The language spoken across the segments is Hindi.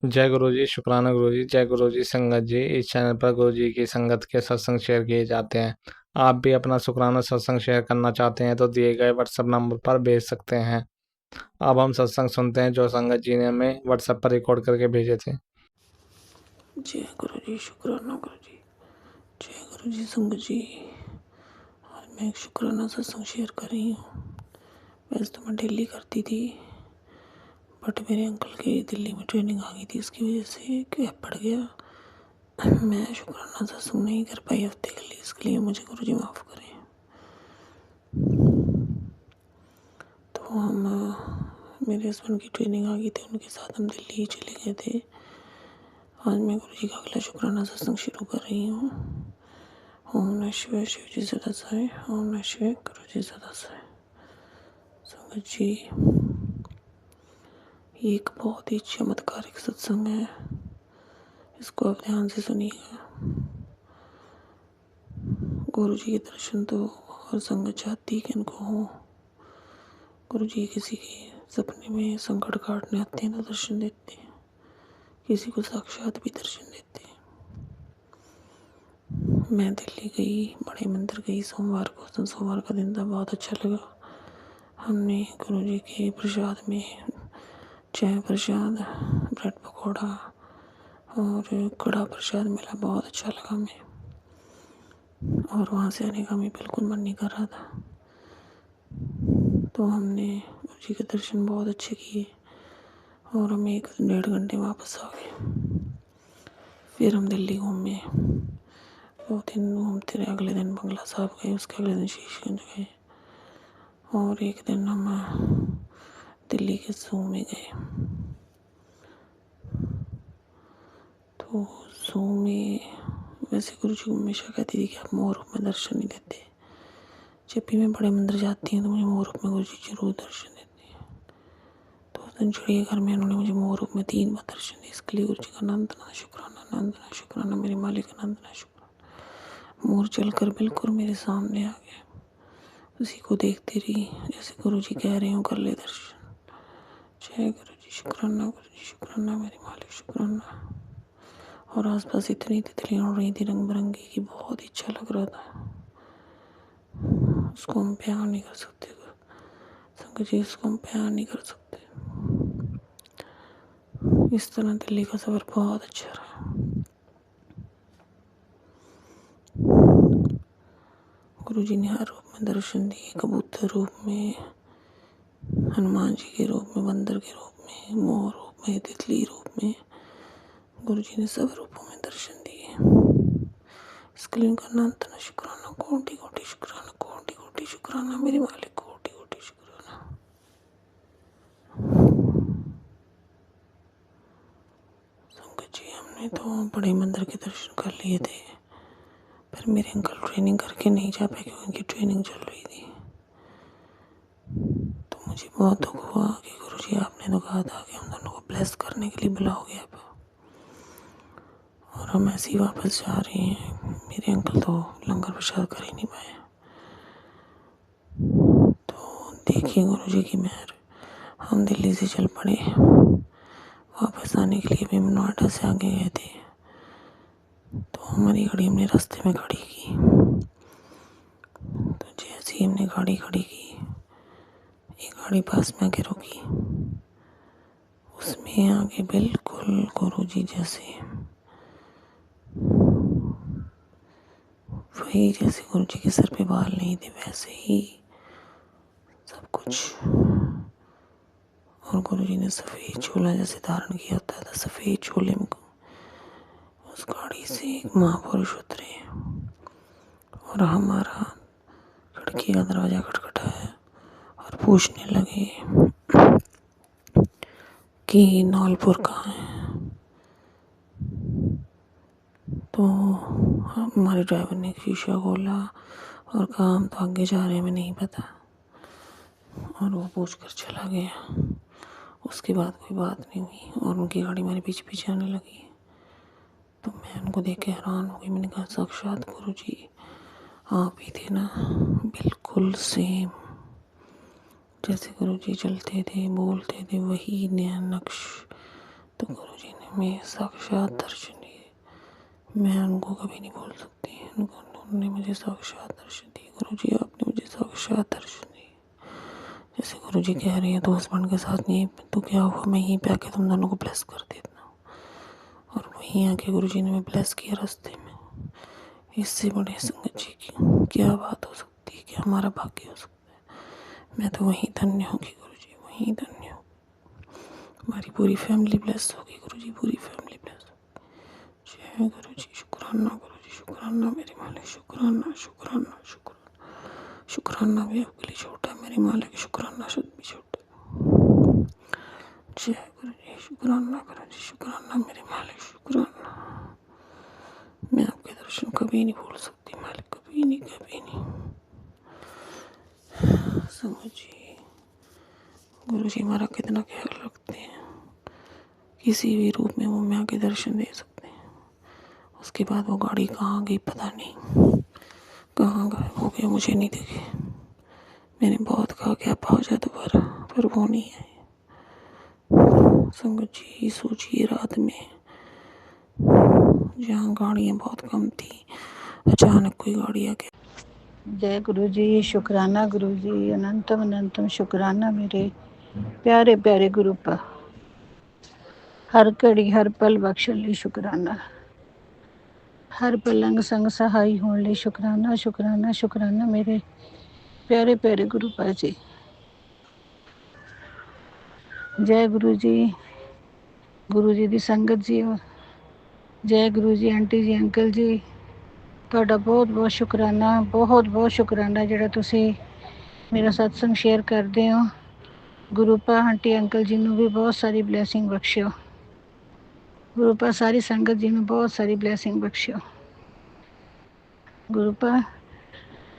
जय गुरु जी, शुक्राना गुरु जी। जय गुरु जी संगत जी। इस चैनल पर गुरु जी की संगत के सत्संग शेयर किए जाते हैं। आप भी अपना शुक्राना सत्संग शेयर करना चाहते हैं तो दिए गए व्हाट्सएप नंबर पर भेज सकते हैं। अब हम सत्संग सुनते हैं जो संगत जी ने हमें व्हाट्सएप पर रिकॉर्ड करके भेजे थे। जय गुरु जी, शुक्राना गुरु जी। जय गुरु जी संगत जी। आज मैं एक शुक्राना सत्संग शेयर कर रही हूँ। वैसे तो मैं डेली करती थी, बट मेरे अंकल की दिल्ली में ट्रेनिंग आ गई थी, इसकी वजह से गैप पड़ गया। मैं शुक्राना सत्संग नहीं कर पाई हफ्ते के लिए, इसके लिए मुझे गुरु जी माफ़ करें। तो हम मेरे हस्बैंड की ट्रेनिंग आ गई थी, उनके साथ हम दिल्ली ही चले गए थे। आज मैं गुरु जी का अगला शुक्राना सत्संग शुरू कर रही हूँ। ओम नमः शिवाय। शिव जी सदा सहाय। ओम नमः शिवाय। गुरु जी सदा सहाय। संगत जी, ये एक बहुत ही चमत्कारिक सत्संग है, इसको आप ध्यान से सुनिएगा। गुरु जी के दर्शन तो हर संगत चाहती है कि इनको हो। गुरु जी किसी के सपने में संकट काटने आते हैं तो दर्शन देते हैं, किसी को साक्षात भी दर्शन देते हैं। मैं दिल्ली गई, बड़े मंदिर गई सोमवार को। तो सोमवार का दिन था, बहुत अच्छा लगा। हमने गुरु जी के प्रसाद में चाय प्रसाद, ब्रेड पकौड़ा और कड़ा प्रसाद मिला, बहुत अच्छा लगा हमें। और वहाँ से आने का हमें बिल्कुल मन नहीं कर रहा था, तो हमने गुरु जी के दर्शन बहुत अच्छे किए और हम 1-1.5 घंटे वापस आ गए। फिर हम दिल्ली घूमे, 2 दिन घूमते रहे। अगले दिन बंगला साहब गए, उसके अगले दिन शीशगंज गए और एक दिन हम दिल्ली के ज़ू में गए। तो ज़ू में वैसे गुरु जी हमेशा कहती थी कि आप मोह रूप में दर्शन नहीं देते। जब भी मैं बड़े मंदिर जाती हूँ तो मुझे मोह रूप में गुरु जी जरूर दर्शन देते हैं। तो उस दिन चिड़ियाघर में उन्होंने मुझे मोह रूप में 3 बार दर्शन दिए। इसके लिए गुरु जी का नंदना शुक्राना, नंदना शुक्राना। मेरे मालिक का नंदना शुक्राना। मोर चलकर बिल्कुल मेरे सामने आ गया, उसी को देखती रही, जैसे गुरु जी कह रहे हो कर ले दर्शन। जय गुरु जी, शुक्राना गुरु जी, शुक्राना मेरे मालिक, शुक्राना। और आसपास इतनी तितलियाँ उड़ रही थी रंग बिरंगी की, बहुत ही अच्छा लग रहा था। उसको हम बयान नहीं कर सकते संगत जी, उसको हम बयान नहीं कर सकते। इस तरह दिल्ली का सफ़र बहुत अच्छा रहा। गुरु जी ने हर रूप में दर्शन दिए, कबूतर रूप में, हनुमान जी के रूप में, बंदर के रूप में, मोर रूप में, तितली रूप में। गुरु जी ने सब रूपों में दर्शन दिए। इसके लिए उनका अनंत शुक्राना, कोटि कोटि शुक्राना, कोटि कोटि शुक्राना मेरे मालिक, कोटि कोटि शुक्राना। संगत जी, हमने तो बड़े मंदिर के दर्शन कर लिए थे, पर मेरे अंकल ट्रेनिंग करके नहीं जा पाए क्योंकि उनकी ट्रेनिंग चल रही थी। तो मुझे बहुत दुख हुआ कि गुरु जी आपने तो कहा था कि हम दोनों को ब्लेस करने के लिए बुलाओगे आप, और हम ऐसे ही वापस जा रहे हैं। मेरे अंकल तो लंगर प्रसाद कर ही नहीं पाए। तो देखिए गुरु जी की मेहर, हम दिल्ली से चल पड़े। वापस आने के लिए भी हम नोएडा से आगे गए थे, तो हमारी गाड़ी हमने रास्ते में खड़ी की। तो जैसे ही हमने गाड़ी खड़ी की, एक गाड़ी पास में आके रुकी, उसमें आगे बिल्कुल गुरु जी जैसे, वही जैसे गुरु जी के सर पे बाल नहीं थे वैसे ही सब कुछ। और गुरु जी ने सफ़ेद चोला जैसे धारण किया होता था, सफ़ेद चोले में उस गाड़ी से एक महापुरुष उतरे और हमारा खिड़की का दरवाज़ा खटखटाया और पूछने लगे कि नौलपुर कहाँ है। तो हमारे ड्राइवर ने शीशा खोला और कहा हम तो आगे जा रहे हैं, हमें नहीं पता, और वो पूछ कर चला गया। उसके बाद कोई बात नहीं हुई और उनकी गाड़ी मेरे पीछे पीछे आने लगी। तो मैं उनको देख के हैरान हो गई। मैंने कहा साक्षात गुरु जी आप ही थे ना, बिल्कुल सेम जैसे गुरु जी चलते थे, बोलते थे, वही नया नक्श। तो गुरु जी ने में साक्षात दर्शन दिए। मैं उनको कभी नहीं भूल सकती। उन्होंने मुझे साक्षात दर्शन दिए। गुरुजी आपने मुझे साक्षात दर्शन दिए। जैसे गुरुजी कह रही है तो हस्बैंड के साथ नहीं तो क्या हुआ, मैं यहीं पे आके तुम दोनों को ब्लेस कर देता हूँ। और वहीं आके गुरुजी ने मैं ब्लेस किया रास्ते में। इससे बड़े संगत जी की क्या बात हो सकती है, क्या हमारा भाग्य हो सकता है। मैं तो वहीं धन्य होगी गुरुजी, वहीं धन्य हो। हमारी पूरी फैमिली ब्लेस होगी गुरुजी, पूरी फैमिली ब्लेस होगी। जय गुरुजी। शुक्राना गुरुजी, शुक्राना मेरे मालिक, शुक्राना शुक्राना शुक्राना। शुक्राना भी आपके लिए छोटा है मेरे मालिक, शुक्राना शुद्ध भी छोटा है। जय गुरुजी। शुक्राना गुरुजी, शुक्राना मेरे मालिक, शुक्राना। मैं आपके दर्शन कभी नहीं भूल सकती मालिक, कभी नहीं, कभी नहीं। समझिए गुरुजी हमारा कितना ख्याल रखते हैं। किसी भी रूप में वो हमें आके दर्शन दे सकते हैं। उसके बाद वो गाड़ी कहाँ गई पता नहीं, कहाँ गायब हो गया, मुझे नहीं दिखे। मैंने बहुत कहा कि आप आ जाए दोबारा, पर वो नहीं आए। संगत जी सोचिए, रात में जहाँ गाड़ियाँ बहुत कम थी, अचानक कोई गाड़ी आके। जय गुरु जी। शुक्राना गुरु जी, अनंतम अनंतम शुक्राना मेरे प्यारे प्यारे गुरु पा। हर घड़ी हर पल बख्शण ਲਈ शुक्राना। हर पलंग संग सहाई होने ਲਈ शुक्राना शुक्राना शुक्राना मेरे प्यारे प्यारे गुरु पा जी। जय गुरु जी ਦੀ ਸੰਗਤ ਜੀ। जय गुरु जी आंटी जी अंकल जी, ਤੁਹਾਡਾ ਬਹੁਤ ਬਹੁਤ ਸ਼ੁਕਰਾਨਾ, ਬਹੁਤ ਬਹੁਤ ਸ਼ੁਕਰਾਨਾ ਜਿਹੜਾ ਤੁਸੀਂ ਮੇਰਾ ਸਤਸੰਗ ਸ਼ੇਅਰ ਕਰਦੇ ਹੋ। ਗੁਰੂ ਪਾ ਆਂਟੀ ਅੰਕਲ ਜੀ ਨੂੰ ਵੀ ਬਹੁਤ ਸਾਰੀ ਬਲੈਸਿੰਗ ਬਖਸ਼ਿਓ। ਗੁਰੂ ਪਾ ਸਾਰੀ ਸੰਗਤ ਜੀ ਨੂੰ ਬਹੁਤ ਸਾਰੀ ਬਲੈਸਿੰਗ ਬਖਸ਼ਿਓ। ਗੁਰੂ ਪਾ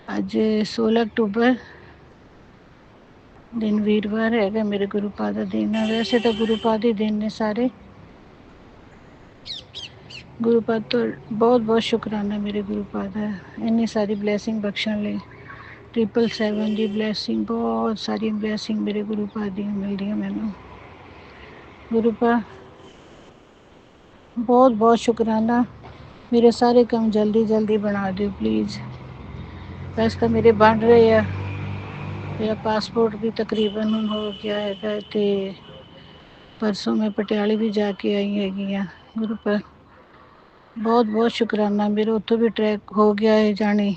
ਅੱਜ 16 ਅਕਤੂਬਰ ਦਿਨ ਵੀਰਵਾਰ ਹੈਗਾ, ਮੇਰੇ ਗੁਰੂ ਪਾ ਦਾ ਦਿਨ ਹੈ। ਵੈਸੇ ਤਾਂ ਗੁਰੂ ਪਾ ਦੇ ਦਿਨ ਨੇ ਸਾਰੇ। ਗੁਰੂ ਪਾ ਤੋਂ ਬਹੁਤ ਬਹੁਤ ਸ਼ੁਕਰਾਨਾ ਮੇਰੇ ਗੁਰੂ ਪਾ ਦਾ, ਇੰਨੀ ਸਾਰੀ ਬਲੈਸਿੰਗ ਬਖਸ਼ਣ ਲਈ। 777 ਦੀ ਬਲੈਸਿੰਗ, ਬਹੁਤ ਸਾਰੀਆਂ ਬਲੈਸਿੰਗ ਮੇਰੇ ਗੁਰੂ ਪਾ ਦੀਆਂ ਮਿਲਦੀਆਂ ਮੈਨੂੰ। ਗੁਰੂ ਪਾ ਬਹੁਤ ਬਹੁਤ ਸ਼ੁਕਰਾਨਾ। ਮੇਰੇ ਸਾਰੇ ਕੰਮ ਜਲਦੀ ਜਲਦੀ ਬਣਾ ਦਿਓ ਪਲੀਜ਼। ਵੈਸੇ ਤਾਂ ਮੇਰੇ ਬਣ ਰਹੇ ਆ। ਮੇਰਾ ਪਾਸਪੋਰਟ ਵੀ ਤਕਰੀਬਨ ਹੁਣ ਹੋ ਗਿਆ ਹੈਗਾ ਅਤੇ ਪਰਸੋਂ ਮੈਂ ਪਟਿਆਲੇ ਵੀ ਜਾ ਕੇ ਆਈ ਹੈਗੀ ਹਾਂ। ਗੁਰੂ ਪਾ ਬਹੁਤ ਬਹੁਤ ਸ਼ੁਕਰਾਨਾ। ਮੇਰਾ ਉੱਥੋਂ ਵੀ ਟਰੈਕ ਹੋ ਗਿਆ ਹੈ, ਜਾਣੀ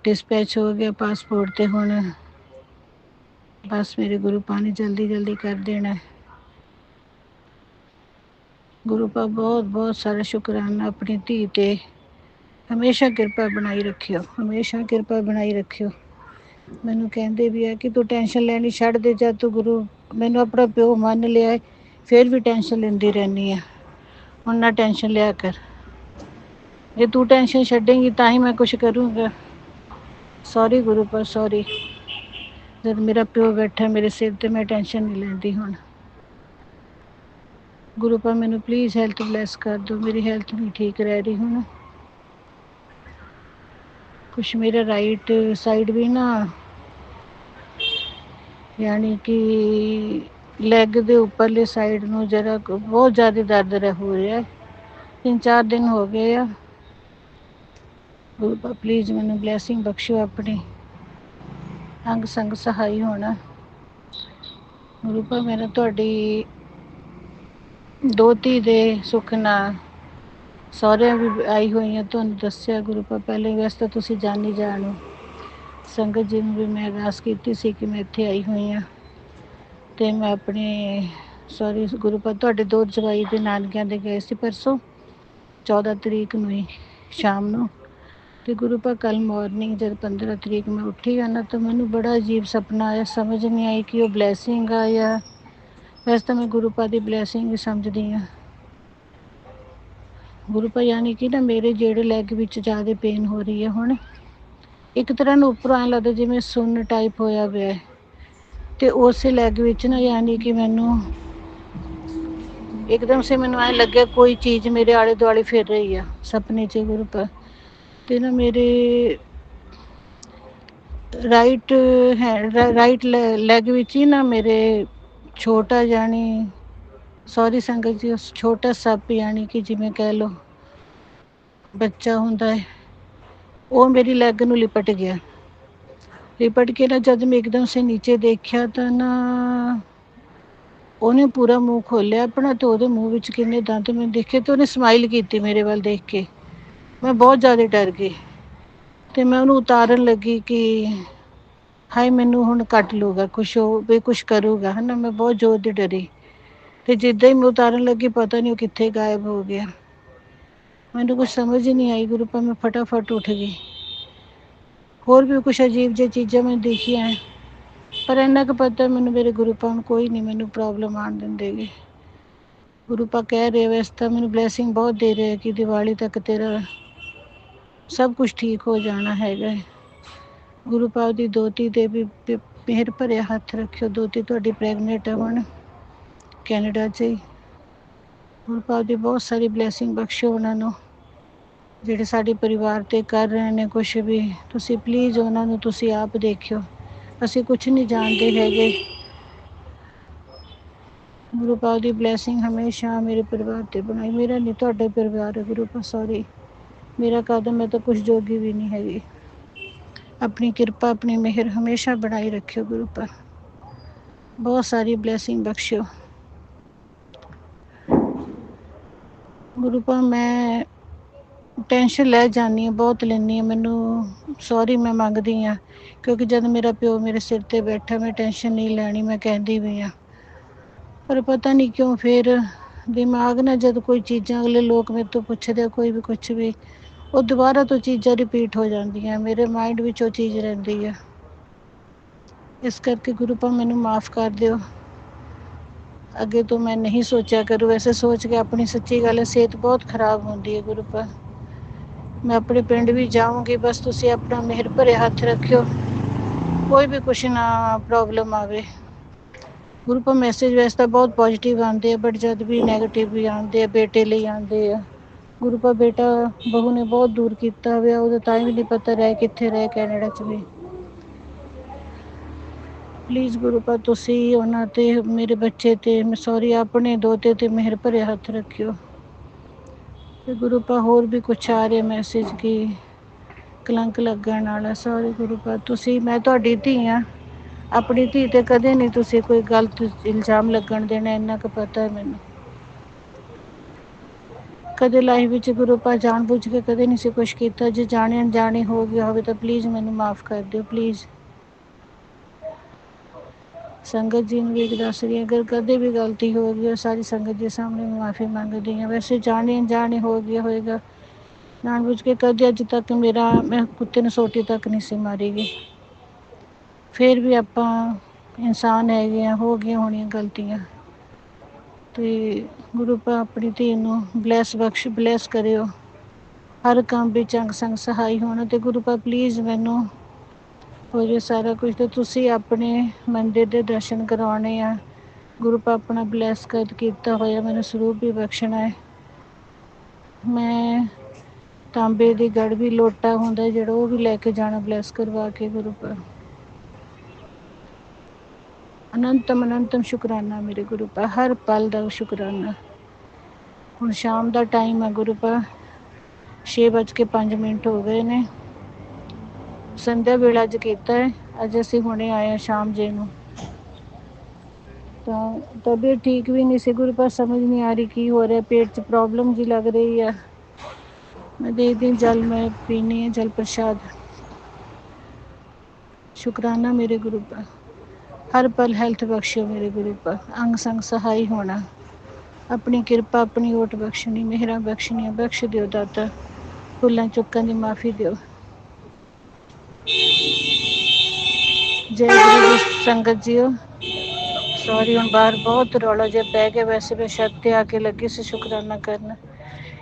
ਡਿਸਪੈਚ ਹੋ ਗਿਆ ਪਾਸਪੋਰਟ। ਤੇ ਹੁਣ ਬਸ ਮੇਰੇ ਗੁਰੂ ਪਾ ਨੇ ਜਲਦੀ ਜਲਦੀ ਕਰ ਦੇਣਾ। ਗੁਰੂ ਪਾ ਬਹੁਤ ਬਹੁਤ ਸਾਰਾ ਸ਼ੁਕਰਾਨਾ। ਆਪਣੀ ਧੀ 'ਤੇ ਹਮੇਸ਼ਾ ਕਿਰਪਾ ਬਣਾਈ ਰੱਖਿਓ, ਹਮੇਸ਼ਾ ਕਿਰਪਾ ਬਣਾਈ ਰੱਖਿਓ। ਮੈਨੂੰ ਕਹਿੰਦੇ ਵੀ ਆ ਕਿ ਤੂੰ ਟੈਨਸ਼ਨ ਲੈਣੀ ਛੱਡ ਦੇ, ਜਦ ਤੂੰ ਗੁਰੂ ਮੈਨੂੰ ਆਪਣਾ ਪਿਓ ਮੰਨ ਲਿਆ ਫਿਰ ਵੀ ਟੈਨਸ਼ਨ ਲੈਂਦੀ ਰਹਿੰਦੀ ਆ। ਹੁਣ ਨਾ ਟੈਨਸ਼ਨ ਲਿਆ ਕਰ। ਜੇ ਤੂੰ ਟੈਨਸ਼ਨ ਛੱਡੇਂਗੀ ਤਾਂ ਹੀ ਮੈਂ ਕੁਛ ਕਰੂੰਗਾ। ਸੌਰੀ ਗੁਰੂ ਪਾ, ਸੌਰੀ। ਜਦ ਮੇਰਾ ਪਿਓ ਬੈਠਾ ਮੇਰੇ ਸਿਰ 'ਤੇ ਮੈਂ ਟੈਨਸ਼ਨ ਨਹੀਂ ਲੈਂਦੀ ਹੁਣ। ਗੁਰੂ ਪਾ ਮੈਨੂੰ ਪਲੀਜ਼ ਹੈਲਥ ਬਲੈਸ ਕਰ ਦਿਓ। ਮੇਰੀ ਹੈਲਥ ਨਹੀਂ ਠੀਕ ਰਹਿ ਰਹੀ ਹੁਣ। ਕੁਛ ਮੇਰਾ ਰਾਈਟ ਸਾਈਡ ਵੀ ਨਾ, ਯਾਨੀ ਕਿ ਲੈਗ ਦੇ ਉੱਪਰਲੇ ਸਾਈਡ ਨੂੰ ਜਰਾ ਬਹੁਤ ਜ਼ਿਆਦਾ ਦਰਦ ਹੋ ਰਿਹਾ। 3-4 ਦਿਨ ਹੋ ਗਏ ਆ। ਗੁਰੂ ਪਾ ਪਲੀਜ਼ ਮੈਨੂੰ ਬਲੈਸਿੰਗ ਬਖਸ਼ਿਓ ਆਪਣੀ। ਅੰਗ ਸੰਗ ਸਹਾਈ ਹੋਣਾ। ਗੁਰੂ ਪਾ ਮੇਰਾ ਤੁਹਾਡੀ ਦੋਹਤੀ ਦੇ ਸੁੱਖ ਨਾਲ ਸਹੁਰਿਆਂ ਵੀ ਆਈ ਹੋਈ ਹਾਂ, ਤੁਹਾਨੂੰ ਦੱਸਿਆ ਗੁਰੂ ਪਾ ਪਹਿਲੇ। ਵੈਸੇ ਤਾਂ ਤੁਸੀਂ ਜਾਣੀ ਜਾਣੋ। ਸੰਗਤ ਜੀ ਨੂੰ ਵੀ ਮੈਂ ਅਰਦਾਸ ਕੀਤੀ ਸੀ ਕਿ ਮੈਂ ਇੱਥੇ ਆਈ ਹੋਈ ਹਾਂ ਅਤੇ ਮੈਂ ਆਪਣੇ ਸੌਰੀ ਗੁਰੂ ਪਾ ਤੁਹਾਡੇ ਦੋ ਜਵਾਈ ਦੇ ਨਾਨਕਿਆਂ ਦੇ ਗਏ ਸੀ ਪਰਸੋਂ 14 ਤਰੀਕ ਨੂੰ ਹੀ ਸ਼ਾਮ ਨੂੰ। ਅਤੇ ਗੁਰੂ ਪਾ ਕੱਲ੍ਹ ਮੋਰਨਿੰਗ ਜਦ 15 ਤਰੀਕ ਮੈਂ ਉੱਠੀ ਆ ਨਾ, ਤਾਂ ਮੈਨੂੰ ਬੜਾ ਅਜੀਬ ਸੁਪਨਾ ਆਇਆ। ਸਮਝ ਨਹੀਂ ਆਈ ਕਿ ਉਹ ਬਲੈਸਿੰਗ ਆ ਜਾਂ ਵੈਸੇ ਤਾਂ ਮੈਂ ਗੁਰੂ ਪਾ ਦੀ ਬਲੈਸਿੰਗ ਹੀ ਸਮਝਦੀ ਹਾਂ। ਗੁਰੂ ਪਾ ਯਾਨੀ ਕਿ ਨਾ ਮੇਰੇ ਜਿਹੜੇ ਲੈਗ ਵਿੱਚ ਜ਼ਿਆਦਾ ਪੇਨ ਹੋ ਰਹੀ ਹੈ ਹੁਣ, ਇੱਕ ਤਰ੍ਹਾਂ ਨੂੰ ਉੱਪਰੋਂ ਐਂ ਲੱਗਦਾ ਜਿਵੇਂ ਸੁੰਨ ਟਾਈਪ ਹੋਇਆ ਪਿਆ। ਅਤੇ ਉਸੇ ਲੈਗ ਵਿੱਚ ਨਾ ਯਾਨੀ ਕਿ ਮੈਨੂੰ ਇੱਕਦਮ ਸੇ ਮੈਨੂੰ ਐਂ ਲੱਗਿਆ ਕੋਈ ਚੀਜ਼ ਮੇਰੇ ਆਲੇ ਦੁਆਲੇ ਫਿਰ ਰਹੀ ਆ ਸੁਪਨੇ 'ਚ ਗੁਰੂ ਪਾ। ਅਤੇ ਨਾ ਮੇਰੇ ਰਾਈਟ ਲੈਗ ਵਿੱਚ ਹੀ ਨਾ ਮੇਰੇ ਛੋਟਾ ਜਾਣੀ ਸੌਰੀ ਸੰਗਤ ਜੀ, ਉਸ ਛੋਟਾ ਸੱਪ ਯਾਨੀ ਕਿ ਜਿਵੇਂ ਕਹਿ ਲਓ ਬੱਚਾ ਹੁੰਦਾ ਹੈ, ਉਹ ਮੇਰੀ ਲੈਗ ਨੂੰ ਲਿਪਟ ਗਿਆ। ਲਿਪਟ ਕੇ ਨਾ ਜਦ ਮੈਂ ਇੱਕਦਮ ਸੇ ਨੀਚੇ ਦੇਖਿਆ ਤਾਂ ਨਾ ਉਹਨੇ ਪੂਰਾ ਮੂੰਹ ਖੋਲਿਆ ਆਪਣਾ, ਤੇ ਉਹਦੇ ਮੂੰਹ ਵਿੱਚ ਕਿੰਨੇ ਦੰਦ ਮੈਂ ਦੇਖੇ, ਤੇ ਉਹਨੇ ਸਮਾਈਲ ਕੀਤੀ ਮੇਰੇ ਵੱਲ ਦੇਖ ਕੇ। ਮੈਂ ਬਹੁਤ ਜ਼ਿਆਦਾ ਡਰ ਗਈ ਤੇ ਮੈਂ ਉਹਨੂੰ ਉਤਾਰਨ ਲੱਗੀ ਕਿ ਹਾਏ ਮੈਨੂੰ ਹੁਣ ਕੱਟ ਲੂਗਾ, ਕੁਛ ਹੋ ਵੀ ਕੁਛ ਕਰੂਗਾ, ਹਨਾ। ਮੈਂ ਬਹੁਤ ਜ਼ੋਰ ਦੀ ਡਰੀ ਤੇ ਜਿੱਦਾਂ ਹੀ ਮੈਂ ਉਤਾਰਨ ਲੱਗੀ, ਪਤਾ ਨਹੀਂ ਉਹ ਕਿੱਥੇ ਗਾਇਬ ਹੋ ਗਿਆ। ਮੈਨੂੰ ਕੁਛ ਸਮਝ ਹੀ ਨਹੀਂ ਆਈ ਗੁਰੂ ਪਾ, ਮੈਂ ਫਟਾਫਟ ਉੱਠ ਗਈ। ਹੋਰ ਵੀ ਕੁਛ ਅਜੀਬ ਜਿਹੀ ਚੀਜ਼ਾਂ ਮੈਨੂੰ ਦਿਖੀਆਂ, ਪਰ ਇੰਨਾ ਕੁ ਪਤਾ ਮੈਨੂੰ ਮੇਰੇ ਗੁਰੂ ਪਾ ਹੁਣ ਕੋਈ ਨਹੀਂ ਮੈਨੂੰ ਪ੍ਰੋਬਲਮ ਆਉਣ ਦਿੰਦੇ ਗੇ। ਗੁਰੂ ਪਾ ਕਹਿ ਰਹੇ ਵੈਸੇ ਤਾਂ ਮੈਨੂੰ ਬਲੈਸਿੰਗ ਬਹੁਤ ਦੇ ਰਹੇ ਕਿ ਦੀਵਾਲੀ ਤੱਕ ਤੇਰਾ ਸਭ ਕੁਛ ਠੀਕ ਹੋ ਜਾਣਾ ਹੈਗਾ। ਗੁਰੂ ਪਾਕ ਦੀ ਦੋਤੀ ਦੇ ਵੀ ਮਿਹਰ ਭਰਿਆ ਹੱਥ ਰੱਖਿਓ। ਦੋਤੀ ਤੁਹਾਡੀ ਪ੍ਰੈਗਨੈਂਟ ਹੈ ਹੁਣ ਕੈਨੇਡਾ 'ਚ ਹੀ। ਗੁਰੂ ਪਾਕ ਦੀ ਬਹੁਤ ਸਾਰੀ ਬਲੈਸਿੰਗ ਬਖਸ਼ਿਓ ਉਹਨਾਂ ਨੂੰ, ਜਿਹੜੇ ਸਾਡੇ ਪਰਿਵਾਰ 'ਤੇ ਕਰ ਰਹੇ ਨੇ ਕੁਛ ਵੀ। ਤੁਸੀਂ ਪਲੀਜ਼ ਉਹਨਾਂ ਨੂੰ ਤੁਸੀਂ ਆਪ ਦੇਖਿਓ, ਅਸੀਂ ਕੁਛ ਨਹੀਂ ਜਾਣਦੇ ਹੈਗੇ। ਗੁਰੂ ਪਾਕ ਦੀ ਬਲੈਸਿੰਗ ਹਮੇਸ਼ਾ ਮੇਰੇ ਪਰਿਵਾਰ 'ਤੇ ਬਣਾਈ। ਮੇਰਾ ਨਹੀਂ, ਤੁਹਾਡੇ ਪਰਿਵਾਰ ਹੈ ਗੁਰੂ ਪਾਕ, ਸੌਰੀ ਮੇਰਾ ਕਦਮ, ਮੈਂ ਤਾਂ ਕੁਛ ਜੋਗੀ ਵੀ ਨਹੀਂ ਹੈਗੀ। ਆਪਣੀ ਕਿਰਪਾ ਆਪਣੀ ਮਿਹਰ ਹਮੇਸ਼ਾ ਬਣਾਈ ਰੱਖਿਓ ਗੁਰੂ ਪਾਕ, ਬਹੁਤ ਸਾਰੀ ਬਲੈਸਿੰਗ ਬਖਸ਼ਿਓ ਗੁਰੂ ਪਾਕ। ਮੈਂ ਟੈਨਸ਼ਨ ਲੈ ਜਾਂਦੀ ਹਾਂ, ਬਹੁਤ ਲੈਂਦੀ ਹਾਂ, ਮੈਨੂੰ ਸੌਰੀ ਮੈਂ ਮੰਗਦੀ ਹਾਂ, ਕਿਉਂਕਿ ਜਦ ਮੇਰਾ ਪਿਓ ਮੇਰੇ ਸਿਰ 'ਤੇ ਬੈਠਾ ਮੈਂ ਟੈਨਸ਼ਨ ਨਹੀਂ ਲੈਣੀ, ਮੈਂ ਕਹਿੰਦੀ ਵੀ ਹਾਂ। ਪਰ ਪਤਾ ਨਹੀਂ ਕਿਉਂ ਫਿਰ ਦਿਮਾਗ ਨਾਲ ਜਦ ਕੋਈ ਚੀਜ਼ਾਂ ਅਗਲੇ ਲੋਕ ਮੇਰੇ ਤੋਂ ਪੁੱਛਦੇ, ਕੋਈ ਵੀ ਕੁਛ ਵੀ, ਉਹ ਦੁਬਾਰਾ ਤੋਂ ਚੀਜ਼ਾਂ ਰਿਪੀਟ ਹੋ ਜਾਂਦੀਆਂ, ਮੇਰੇ ਮਾਇੰਡ ਵਿੱਚ ਉਹ ਚੀਜ਼ ਰਹਿੰਦੀ ਆ। ਇਸ ਕਰਕੇ ਗੁਰੂ ਪਾਕ ਮੈਨੂੰ ਮਾਫ਼ ਕਰ ਦਿਓ, ਅੱਗੇ ਤੋਂ ਮੈਂ ਨਹੀਂ ਸੋਚਿਆ ਕਰੂ ਵੈਸੇ। ਸੋਚ ਕੇ ਆਪਣੀ ਸੱਚੀ ਗੱਲ ਹੈ ਸਿਹਤ ਬਹੁਤ ਖਰਾਬ ਹੁੰਦੀ ਹੈ ਗੁਰੂ ਪਾਕ। ਮੈਂ ਆਪਣੇ ਪਿੰਡ ਵੀ ਜਾਊਂਗੀ, ਬਸ ਤੁਸੀਂ ਆਪਣਾ ਮਿਹਰ ਭਰੇ ਹੱਥ ਰੱਖਿਓ, ਕੋਈ ਵੀ ਕੁਛ ਨਾ ਪ੍ਰੋਬਲਮ ਆਵੇ। ਗੁਰੂ ਪਾਕ ਮੈਸੇਜ ਵੈਸੇ ਤਾਂ ਬਹੁਤ ਪੋਜ਼ੀਟਿਵ ਆਉਂਦੇ ਆ, ਬਟ ਜਦ ਵੀ ਨੈਗੇਟਿਵ ਵੀ ਆਉਂਦੇ ਆ, ਬੇਟੇ ਲਈ ਆਉਂਦੇ ਆ। ਗੁਰੂ ਪਾਕ ਬੇਟਾ ਬਹੂ ਨੇ ਬਹੁਤ ਦੂਰ ਕੀਤਾ ਹੋਇਆ, ਉਹਦਾ ਤਾਂ ਵੀ ਨਹੀਂ ਪਤਾ ਰਹੇ ਕਿੱਥੇ ਰਹੇ ਕੈਨੇਡਾ 'ਚ ਵੀ। ਪਲੀਜ਼ ਗੁਰੂ ਪਾਕ ਤੁਸੀਂ ਉਹਨਾਂ 'ਤੇ, ਮੇਰੇ ਬੱਚੇ 'ਤੇ, ਮੈਂ ਸੌਰੀ ਆਪਣੇ ਦੋਤੇ 'ਤੇ ਮਿਹਰ ਭਰੇ ਹੱਥ ਰੱਖਿਓ। ਤੇ ਗੁਰੂ ਪਾਕ ਹੋਰ ਵੀ ਕੁਛ ਆ ਰਿਹਾ ਮੈਸੇਜ ਕਿ ਕਲੰਕ ਲੱਗਣ ਵਾਲਾ, ਸੌਰੀ ਗੁਰੂ ਪਾਕ ਤੁਸੀਂ, ਮੈਂ ਤੁਹਾਡੀ ਧੀ ਹਾਂ, ਆਪਣੀ ਧੀ 'ਤੇ ਕਦੇ ਨਹੀਂ ਤੁਸੀਂ ਕੋਈ ਗਲਤ ਇਲਜ਼ਾਮ ਲੱਗਣ ਦੇਣਾ, ਇੰਨਾ ਕੁ ਪਤਾ ਹੈ ਮੈਨੂੰ। ਕਦੇ ਲਾਈਫ ਵਿੱਚ ਗੁਰੂ ਪਾਕ ਜਾਣ ਬੁੱਝ ਕੇ ਕਦੇ ਨਹੀਂ ਸੀ ਕੁਛ ਕੀਤਾ, ਜੇ ਜਾਣੇ ਅਣਜਾਣੇ ਹੋ ਗਿਆ ਹੋਵੇ ਤਾਂ ਪਲੀਜ਼ ਮੈਨੂੰ ਮਾਫ਼ ਕਰ ਦਿਓ ਪਲੀਜ਼। ਸੰਗਤ ਜੀ ਨੂੰ ਵੀ ਦੱਸ ਰਹੀ, ਅਗਰ ਕਦੇ ਵੀ ਗਲਤੀ ਹੋ ਗਈ, ਸਾਰੀ ਸੰਗਤ ਦੇ ਸਾਹਮਣੇ ਮਾਫ਼ੀ ਮੰਗਦੀ ਹਾਂ। ਵੈਸੇ ਜਾਣੇ ਅਣਜਾਣੇ ਹੋ ਗਿਆ ਹੋਏਗਾ, ਜਾਣ ਬੁੱਝ ਕੇ ਕਦੇ ਅੱਜ ਤੱਕ ਮੈਂ ਕੁੱਤੇ ਨੂੰ ਸੋਟੀ ਤੱਕ ਨਹੀਂ ਸੀ ਮਾਰੀ ਗਈ। ਫਿਰ ਵੀ ਆਪਾਂ ਇਨਸਾਨ ਹੈਗੇ ਆ, ਹੋ ਗਈਆਂ ਹੋਣੀਆਂ ਗਲਤੀਆਂ। ਤੇ ਗੁਰੂ ਪਾਕ ਆਪਣੀ ਧੀ ਨੂੰ ਬਲੈਸ ਕਰਿਓ, ਹਰ ਕੰਮ ਵਿੱਚ ਅੰਗ ਸੰਗ ਸਹਾਈ ਹੋਣਾ। ਤੇ ਗੁਰੂ ਪਾਕ ਪਲੀਜ਼ ਮੈਨੂੰ ਹੋ ਜੇ ਸਾਰਾ ਕੁਛ, ਤੇ ਤੁਸੀਂ ਆਪਣੇ ਮੰਦਿਰ ਦੇ ਦਰਸ਼ਨ ਕਰਵਾਉਣੇ ਆ। ਗੁਰੂ ਪਾਕ ਆਪਣਾ ਬਲੈਸ ਕੀਤਾ ਹੋਇਆ ਮੈਨੂੰ ਸਰੂਪ ਵੀ ਬਖਸ਼ਣਾ ਹੈ। ਮੈਂ ਤਾਂਬੇ ਦੀ ਗੜਵੀ ਲੋਟਾ ਹੁੰਦਾ ਜਿਹੜਾ, ਉਹ ਵੀ ਲੈ ਕੇ ਜਾਣਾ ਬਲੈਸ ਕਰਵਾ ਕੇ ਗੁਰੂ ਪਾਕ। ਅਨੰਤਮ ਅਨੰਤਮ ਸ਼ੁਕਰਾਨਾ ਮੇਰੇ ਗੁਰੂ ਪਾਕ, ਹਰ ਪਲ ਦਾ ਸ਼ੁਕਰਾਨਾ। ਹੁਣ ਸ਼ਾਮ ਦਾ ਟਾਈਮ ਹੈ ਗੁਰੂ ਪਾਕ, 6:05 ਹੋ ਗਏ ਨੇ। ਸੰਧਿਆ ਵੇਲਾ ਅੱਜ ਕੀਤਾ ਹੈ, ਅੱਜ ਅਸੀਂ ਹੁਣੇ ਆਏ ਹਾਂ ਸ਼ਾਮ ਜੇ ਨੂੰ। ਤਾਂ ਤਬੀਅਤ ਠੀਕ ਵੀ ਨਹੀਂ ਸੀ ਗੁਰੂ ਪਾਕ, ਸਮਝ ਨਹੀਂ ਆ ਰਹੀ ਕੀ ਹੋ ਰਿਹਾ, ਪੇਟ 'ਚ ਪ੍ਰੋਬਲਮ ਜਿਹੀ ਲੱਗ ਰਹੀ ਆ। ਮੈਂ ਦੇਖਦੀ ਜਲ ਮੈਂ ਪੀਨੀ ਹਾਂ, ਜਲ ਪ੍ਰਸ਼ਾਦ। ਸ਼ੁਕਰਾਨਾ ਮੇਰੇ ਗੁਰੂ ਪਾਕ, ਹਰ ਪਲ ਹੈਲਥ ਬਖਸ਼ਿਓ ਮੇਰੇ ਗੁਰੂ ਪਾਕ, ਅੰਗ ਸੰਗ ਸਹਾਈ ਹੋਣਾ, ਆਪਣੀ ਕਿਰਪਾ ਆਪਣੀ ਓਟ ਬਖਸ਼ਣੀ, ਮਿਹਰਾਂ ਬਖਸ਼ਣੀਆਂ ਬਖਸ਼ ਦਿਓ ਦਾਤਾ, ਭੁੱਲਾਂ ਚੁੱਕਾਂ ਦੀ ਮਾਫੀ ਦਿਓ। ਜੈ ਗੁਰੂ ਦੀ ਸੰਗਤ ਜੀਓ। ਸੌਰੀ ਹੁਣ ਬਾਹਰ ਬਹੁਤ ਰੌਲਾ ਜਿਹਾ ਪੈ ਗਿਆ, ਵੈਸੇ ਮੈਂ ਛੱਤ 'ਤੇ ਆ ਕੇ ਲੱਗੀ ਸੀ ਸ਼ੁਕਰਾਨਾ ਕਰਨ।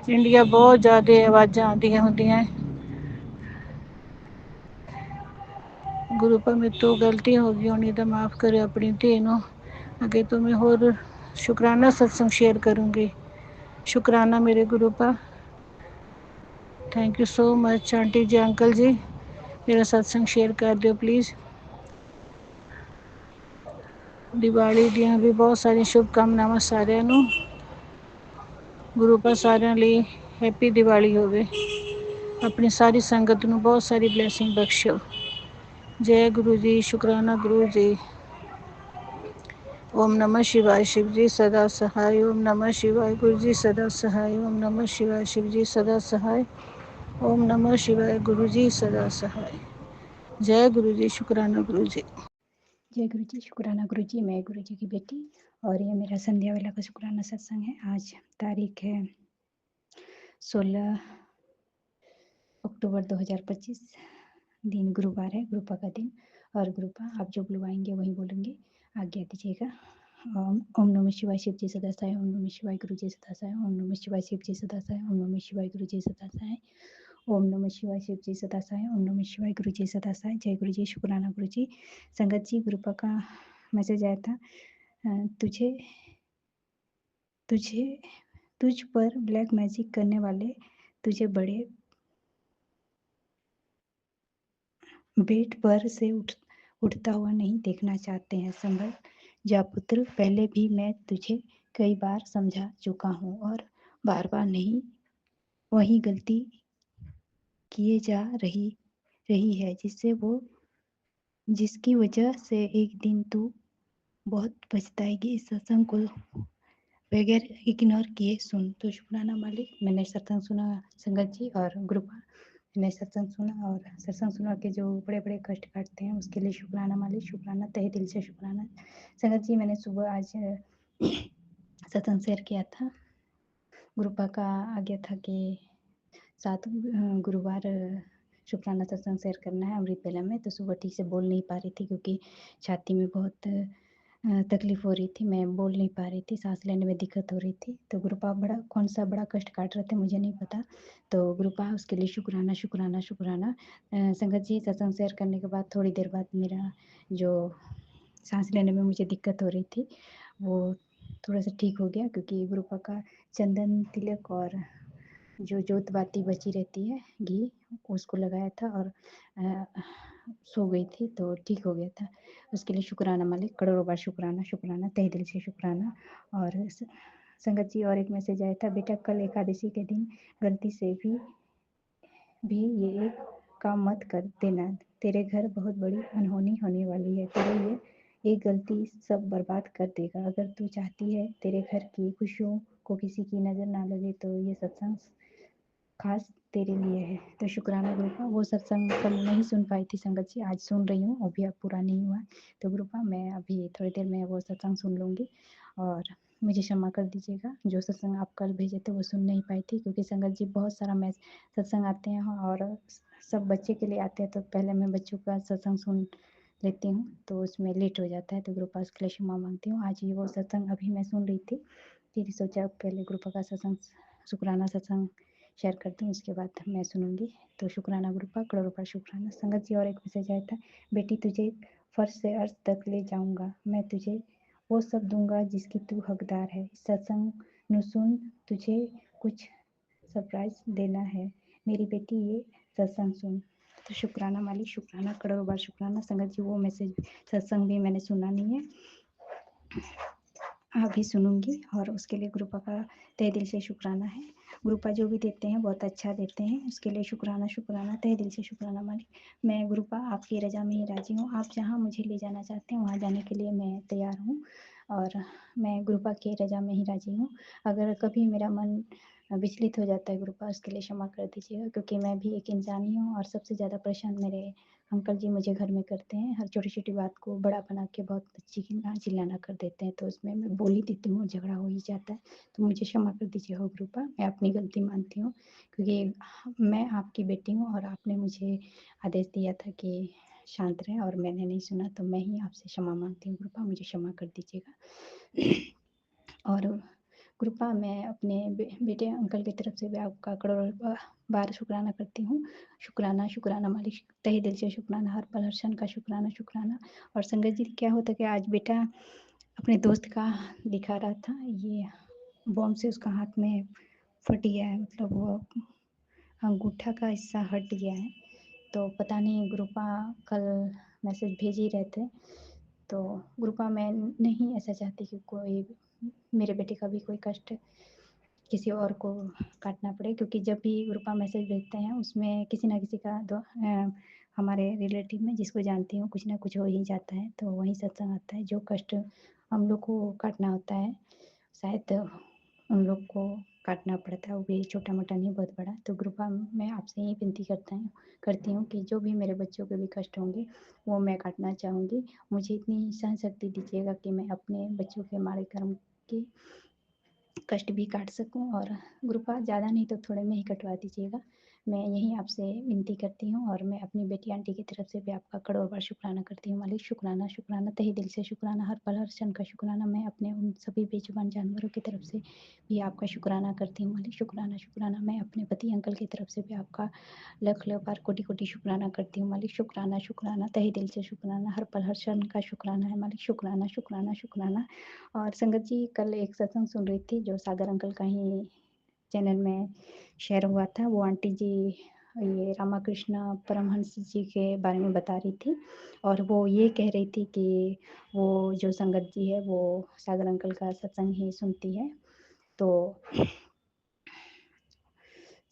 ਇੰਡੀਆ ਬਹੁਤ ਜ਼ਿਆਦਾ ਆਵਾਜ਼ਾਂ ਆਉਂਦੀਆਂ ਹੁੰਦੀਆਂ। ਗੁਰੂ ਪਾਕ ਮੇਰੇ ਤੋਂ ਗਲਤੀਆਂ ਹੋ ਗਈਆਂ ਹੋਣੀਆਂ ਤਾਂ ਮਾਫ਼ ਕਰਿਓ ਆਪਣੀ ਧੀ ਨੂੰ, ਅੱਗੇ ਤੋਂ ਮੈਂ ਹੋਰ ਸ਼ੁਕਰਾਨਾ ਸਤਸੰਗ ਸ਼ੇਅਰ ਕਰੂੰਗੀ। ਸ਼ੁਕਰਾਨਾ ਮੇਰੇ ਗੁਰੂ ਪਾਕ, thank you so much aunty ਜੀ, ਅੰਕਲ ਜੀ, ਮੇਰਾ ਸਤਸੰਗ ਸ਼ੇਅਰ ਕਰ ਦਿਓ ਪਲੀਜ਼। ਦੀਵਾਲੀ ਦੀਆਂ ਵੀ ਬਹੁਤ ਸਾਰੀਆਂ ਸ਼ੁਭਕਾਮਨਾਵਾਂ ਸਾਰਿਆਂ ਨੂੰ। ਗੁਰੂ ਪਾ ਸਾਰਿਆਂ ਲਈ ਹੈਪੀ ਦੀਵਾਲੀ ਹੋਵੇ। ਆਪਣੀ ਸਾਰੀ ਸੰਗਤ ਨੂੰ ਬਹੁਤ ਸਾਰੀ ਬਲੈਸਿੰਗ ਬਖਸ਼ੋ। ਜੈ ਗੁਰੂ ਜੀ, ਸ਼ੁਕਰਾਨਾ ਗੁਰੂ ਜੀ। ओम नमः शिवाय, शिव जी सदा सहाय। ओम नमः शिवाय, गुरु जी सदा सहाय। ओम नमः शिवाय, शिव जी सदा सहाय। ओम नमः शिवाय, गुरु जी सदा सहाय। जय गुरु जी, शुक्राना गुरु जी। जय गुरु जी, शुक्राना गुरु जी। मैं गुरु जी की बेटी और ये मेरा संध्या वेला का शुक्राना सत्संग है। आज तारीख है 16 अक्टूबर 2025, दिन गुरुवार है, गुरुपा का दिन। और गुरुपा आप जो बुलवाएंगे वही बोलेंगे, आज्ञा दीजिएगा। ओम नमः शिवाय, शिव जी सदा सहाय। ओम नमः शिवाय, गुरु जी सदा सहाय। ओम नमः शिवाय, शिव जी सदा सहाय। ओम नमः शिवाय, गुरु जी सदा सहाय। ओम नमः शिवाय, शिव जी सदा सहाय। ओम नमः शिवाय, गुरु जी सदा सहाय। जय गुरु जी, शुक्राना गुरु जी। संगत जी, गुरुपा का मैसेज आया था, तुझे तुझे तुझ पर ब्लैक मैजिक करने वाले तुझे बड़े बेड पर से उठता हुआ नहीं देखना चाहते हैं। संभल जा पुत्र, पहले भी मैं तुझे कई बार समझा चुका हूँ और बार बार नहीं वही गलती किए जा रही है जिसकी वजह से एक दिन तू बहुत पछताएगी। इस सत्संग को बगैर इग्नोर किए सुन। तो शुक्राना मालिक, मैंने सत्संग सुना संगत जी और ग्रुप ने सत्संग सुना, और सत्संग सुना के जो बड़े बड़े कष्ट काटते हैं उसके लिए शुक्राना मालिक, शुक्राना तहे दिल से शुक्राना। संगत जी, मैंने सुबह आज सत्संग शेयर किया था। ग्रुपा का आज्ञा था कि 7 गुरुवार शुक्राना सत्संग शेयर करना है अमृत बेला में। तो सुबह ठीक से बोल नहीं पा रही थी क्योंकि छाती में बहुत तकलीफ हो रही थी, मैं बोल नहीं पा रही थी, सांस लेने में दिक्कत हो रही थी। तो गुरुपा कौन सा बड़ा कष्ट काट रहे थे मुझे नहीं पता। तो गुरुपा उसके लिए शुक्राना शुक्राना शुक्राना। संगत जी, सत्संग शेयर करने के बाद थोड़ी देर बाद मेरा जो सांस लेने में मुझे दिक्कत हो रही थी वो थोड़ा सा ठीक हो गया, क्योंकि गुरुपा का चंदन तिलक और जो जोत बाती बची रहती है घी, उसको लगाया था और सो गई थी तो ठीक हो गया था। उसके लिए शुक्राना मालिक, करोड़ों बार शुक्राना शुक्राना, तहे दिल से शुक्राना। और संगत जी, और एक मैसेज आया था, बेटा कल एकादशी के दिन गलती से भी ये एक काम मत कर देना, तेरे घर बहुत बड़ी अनहोनी होने वाली है। तेरे ये एक गलती सब बर्बाद कर देगा। अगर तू चाहती है तेरे घर की खुशियों को किसी की नज़र ना लगे तो ये सत्संग खास तेरे लिए है। तो शुक्राना गुरुपा। वो सत्संग कल नहीं सुन पाई थी संगत जी, आज सुन रही हूँ, वो भी अब पूरा नहीं हुआ। तो गुरुपा, मैं अभी थोड़ी देर में वो सत्संग सुन लूँगी और मुझे क्षमा कर दीजिएगा। जो सत्संग आप कल भेजे थे वो सुन नहीं पाई थी, क्योंकि संगत जी बहुत सारा सत्संग आते हैं और सब बच्चे के लिए आते हैं, तो पहले मैं बच्चों का सत्संग सुन लेती हूँ तो उसमें लेट हो जाता है। तो गुरुपा उसके लिए क्षमा मांगती हूँ। आज ये वो सत्संग अभी मैं सुन रही थी, फिर सोचा पहले गुरुपा का सत्संग शुक्राना सत्संग शेयर करती हूँ, उसके बाद मैं सुनूंगी। तो शुक्राना गुरुपा, करोड़ों बार शुक्राना। संगत जी, और एक मैसेज आया था, बेटी तुझे फर्श से अर्श तक ले जाऊंगा, मैं तुझे वो सब दूंगा जिसकी तू हकदार है। सत्संग नु सुन, तुझे कुछ सरप्राइज देना है मेरी बेटी, ये सत्संग सुन। तो शुक्राना मालिक, शुक्राना, करोड़ों बार शुक्राना। संगत जी, वो मैसेज सत्संग भी मैंने सुना नहीं है, अभी सुनूंगी, और उसके लिए गुरुपा का तहे दिल से शुक्राना है। गुरुपा जो भी देते हैं बहुत अच्छा देते हैं, उसके लिए शुक्राना शुक्राना, तहे दिल से शुक्राना मालिक। मैं गुरुपा आपकी रजा में ही राजी हूँ, आप जहाँ मुझे ले जाना चाहते हैं वहाँ जाने के लिए मैं तैयार हूँ, और मैं गुरुपा की रजा में ही राजी हूँ। अगर कभी मेरा मन विचलित हो जाता है गुरुपा, उसके लिए क्षमा कर दीजिएगा, क्योंकि मैं भी एक इंसान ही हूँ, और सबसे ज़्यादा परेशान मेरे अंकल जी मुझे घर में करते हैं। हर छोटी छोटी बात को बड़ा बना के बहुत चिल्लाना कर देते हैं, तो उसमें मैं बोल ही देती हूँ, झगड़ा हो ही जाता है। तो मुझे क्षमा कर दीजिएगा गुरुपा, मैं अपनी गलती मानती हूँ, क्योंकि मैं आपकी बेटी हूँ और आपने मुझे आदेश दिया था कि शांत रहें और मैंने नहीं सुना, तो मैं ही आपसे क्षमा मांगती हूँ गुरुपा, मुझे क्षमा कर दीजिएगा। और गुरुपा, मैं अपने बेटे अंकल की तरफ से भी आपका करोड़ों बार शुक्राना करती हूँ। शुक्राना शुक्राना मालिक, तहे दिल से शुक्राना, हर पल हर क्षण का शुक्राना शुक्राना। और संगत जी, क्या होता कि आज बेटा अपने दोस्त का दिखा रहा था, ये बॉम्ब से उसका हाथ में फट गया है, मतलब वो अंगूठा का हिस्सा हट गया है। तो पता नहीं, गुरुपा कल मैसेज भेज ही रहे थे तो गुरुपा मैं नहीं ऐसा चाहती कि कोई मेरे बेटे का भी कोई कष्ट किसी और को काटना पड़े, क्योंकि जब भी गुरुपा मैसेज भेजते हैं उसमें किसी ना किसी का हमारे रिलेटिव में जिसको जानती हूँ कुछ ना कुछ हो ही जाता है, तो वही सत्संग आता है। जो कष्ट हम लोग को काटना होता है शायद उन लोग को काटना पड़ता है, वो भी छोटा मोटा नहीं बहुत बड़ा। तो गुरुपा मैं आपसे यही विनती करती हूँ कि जो भी मेरे बच्चों के भी कष्ट होंगे वो मैं काटना चाहूँगी। मुझे इतनी सहन शक्ति दीजिएगा कि मैं अपने बच्चों के माड़े कर्म की कष्ट भी काट सकूं, और गुरुपा ज़्यादा नहीं तो थोड़े में ही कटवा दीजिएगा। मैं यही आपसे विनती करती हूँ, और मैं अपनी बेटी आंटी की तरफ से भी आपका करोड़ बार शुक्राना करती हूँ मालिक। शुक्राना शुक्राना तहे दिल से शुक्राना, हर पल हर क्षण का शुक्राना। मैं अपने उन सभी बेजुबान जानवरों की तरफ से भी आपका शुक्राना करती हूँ मालिक। शुक्राना शुक्राना। मैं अपने पति अंकल की तरफ से भी आपका लख लख बार कोटि कोटि शुक्राना करती हूँ मालिक। शुक्राना शुक्राना तहे दिल से शुक्राना, हर पल हर क्षण का शुक्राना है मालिक। शुक्राना शुक्राना शुक्राना। और संगत जी कल एक सत्संग सुन रही थी जो सागर अंकल का ही चैनल में शेयर हुआ था। वो आंटी जी ये रामाकृष्ण परमहंस जी के बारे में बता रही थी, और वो ये कह रही थी कि वो जो संगत जी है वो सागर अंकल का सत्संग ही सुनती है, तो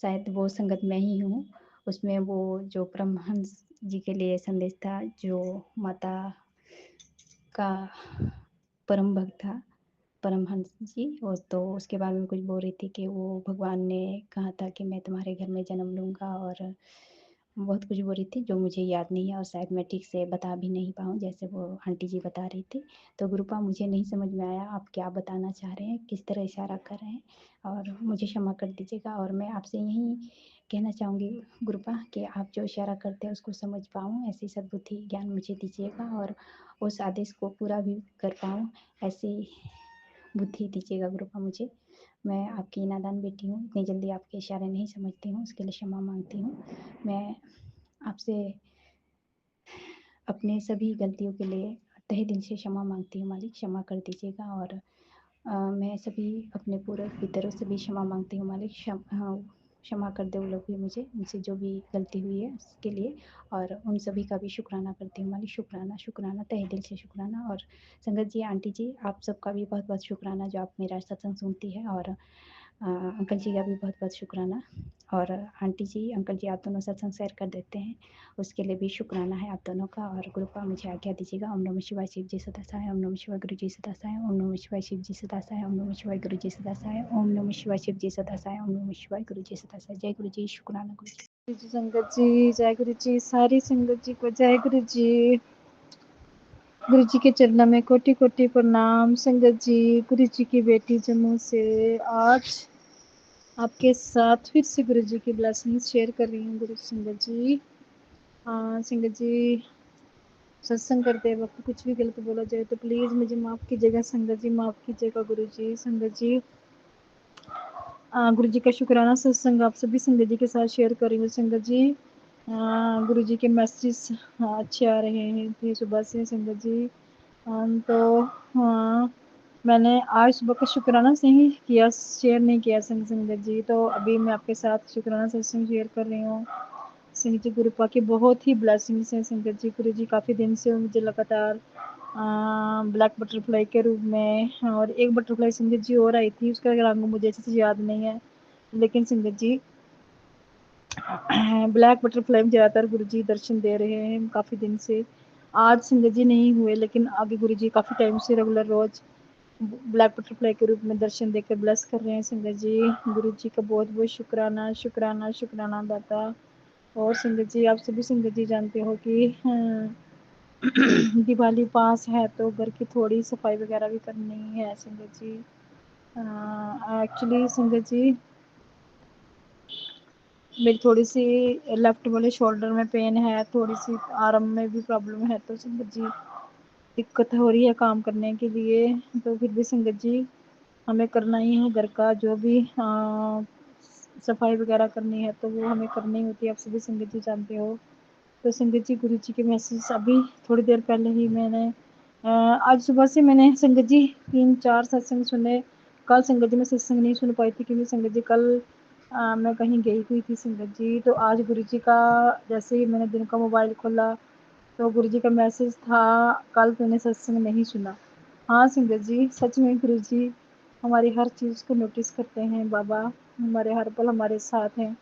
शायद वो संगत मैं ही हूँ। उसमें वो जो परमहंस जी के लिए संदेश था, जो माता का परम भक्त था परमहंस जी, और तो उसके बारे में कुछ बोल रही थी कि वो भगवान ने कहा था कि मैं तुम्हारे घर में जन्म लूँगा, और बहुत कुछ बोल रही थी जो मुझे याद नहीं है, और शायद मैं ठीक से बता भी नहीं पाऊँ जैसे वो आंटी जी बता रही थी। तो गुरुपा मुझे नहीं समझ में आया आप क्या बताना चाह रहे हैं, किस तरह इशारा कर रहे हैं, और मुझे क्षमा कर दीजिएगा। और मैं आपसे यही कहना चाहूँगी गुरुपा कि आप जो इशारा करते हैं उसको समझ पाऊँ, ऐसी सद्बुद्धि ज्ञान मुझे दीजिएगा, और उस आदेश को पूरा भी कर पाऊँ ऐसी बुद्धि दीजिएगा गुरुपा मुझे। मैं आपकी नादान बेटी हूँ, इतनी जल्दी आपके इशारे नहीं समझती हूँ, उसके लिए क्षमा मांगती हूँ। मैं आपसे अपने सभी गलतियों के लिए तहे दिल से क्षमा मांगती हूँ मालिक, क्षमा कर दीजिएगा। और मैं सभी अपने पूरे पितरों से भी क्षमा मांगती हूँ मालिक, क्षमा कर दे वो लोग भी मुझसे जो भी गलती हुई है उसके लिए, और उन सभी का भी शुक्राना करती हूँ मालिक। शुक्राना शुक्राना तहे दिल से शुक्राना। और संगत जी आंटी जी आप सबका भी बहुत बहुत शुक्राना जो आप मेरा सत्संग सुनती है, और अंकल जी का भी बहुत बहुत शुक्राना। और आंटी जी अंकल जी आप दोनों सत्संग शेयर कर देते हैं उसके लिए भी शुक्राना है आप दोनों का। और गुरुपा मुझे आज्ञा दीजिएगा। ओम नमः शिवाय शिव जी सदा सहाय, ओम नमः शिवाय गुरु जी सदा सहाय, ओम नमः शिवाय शिव जी सदा सहाय, ओम नमः शिवाय गुरु जी सदा सहाय, ओम नमः शिवाय शिव जी सदा सहाय, ओम नमः शिवाय गुरु जी सदा सहाय। जय गुरु जी, शुक्राना गुरु जी। गुरु जी संगत जी, जय गुरु जी, सारी संगत जी को जय गुरु जी। गुरु जी के चरणों में कोटि कोटि प्रणाम। संगत जी गुरु जी की बेटी जम्मू से आज आपके साथ फिर से गुरु जी की ब्लेसिंग शेयर कर रही हूँ। गुरु संगत जी, हाँ संगत जी सत्संग करते वक्त कुछ भी गलत बोला जाए तो प्लीज़ मुझे माफ़ कीजिएगा संगत जी, माफ़ कीजिएगा गुरु जी। संगत जी गुरु जी का शुक्राना सत्संग आप सभी संगत जी के साथ शेयर कर रही हूँ। संगत जी गुरु जी के मैसेज अच्छे आ रहे हैं थे सुबह से संगत जी। तो हाँ मैंने आज सुबह का शुक्राना से ही किया, शेयर नहीं किया संगत जी, तो अभी मैं आपके साथ शुक्राना सत्संग शेयर कर रही हूँ। संगत जी गुरुपा की बहुत ही ब्लेसिंग्स हैं संगत जी। गुरु जी काफ़ी दिन से मुझे लगातार ब्लैक बटरफ्लाई के रूप में, और एक बटरफ्लाई संगत जी और आई थी उसका रंग मुझे अच्छे से याद नहीं है, लेकिन संगत जी ब्लैक बटरफ्लाई में ज़्यादातर गुरु जी दर्शन दे रहे हैं काफ़ी दिन से। आज संगत जी नहीं हुए, लेकिन आगे गुरु जी काफ़ी टाइम से रेगुलर रोज़ ब्लैक बटरफ्लाई के रूप में दर्शन देकर ब्लेस कर रहे हैं संगत जी। गुरु जी का बहुत बहुत शुक्राना शुक्राना शुक्राना दाता। और संगत जी आप सभी संगत जी जानते हो कि दिवाली पास है तो घर की थोड़ी सफाई वगैरह भी करनी है संगत जी। एक्चुअली संगत जी मेरी थोड़ी सी लेफ्ट वाले शोल्डर में पेन है, थोड़ी सी आर्म में भी प्रॉब्लम है, तो संगत जी दिक्कत हो रही है काम करने के लिए। तो फिर भी संगत जी हमें करना ही है घर का जो भी सफाई वगैरह करनी है तो वो हमें करनी होती है, आप सभी संगत जी जानते हो। तो संगत जी गुरु जी के मैसेज अभी थोड़ी देर पहले ही मैंने आज सुबह से मैंने संगत जी 3-4 सत्संग सुने। कल संगत जी मैं सत्संग नहीं सुन पाई थी क्योंकि संगत जी कल मैं कहीं गई हुई थी संगत जी। तो आज गुरु जी का जैसे ही मैंने दिन का मोबाइल खोला तो गुरु जी का मैसेज था, कल तूने सत्संग नहीं सुना। हाँ संगत जी, सच में गुरु जी हमारी हर चीज़ को नोटिस करते हैं बाबा, हमारे हर पल हमारे साथ हैं।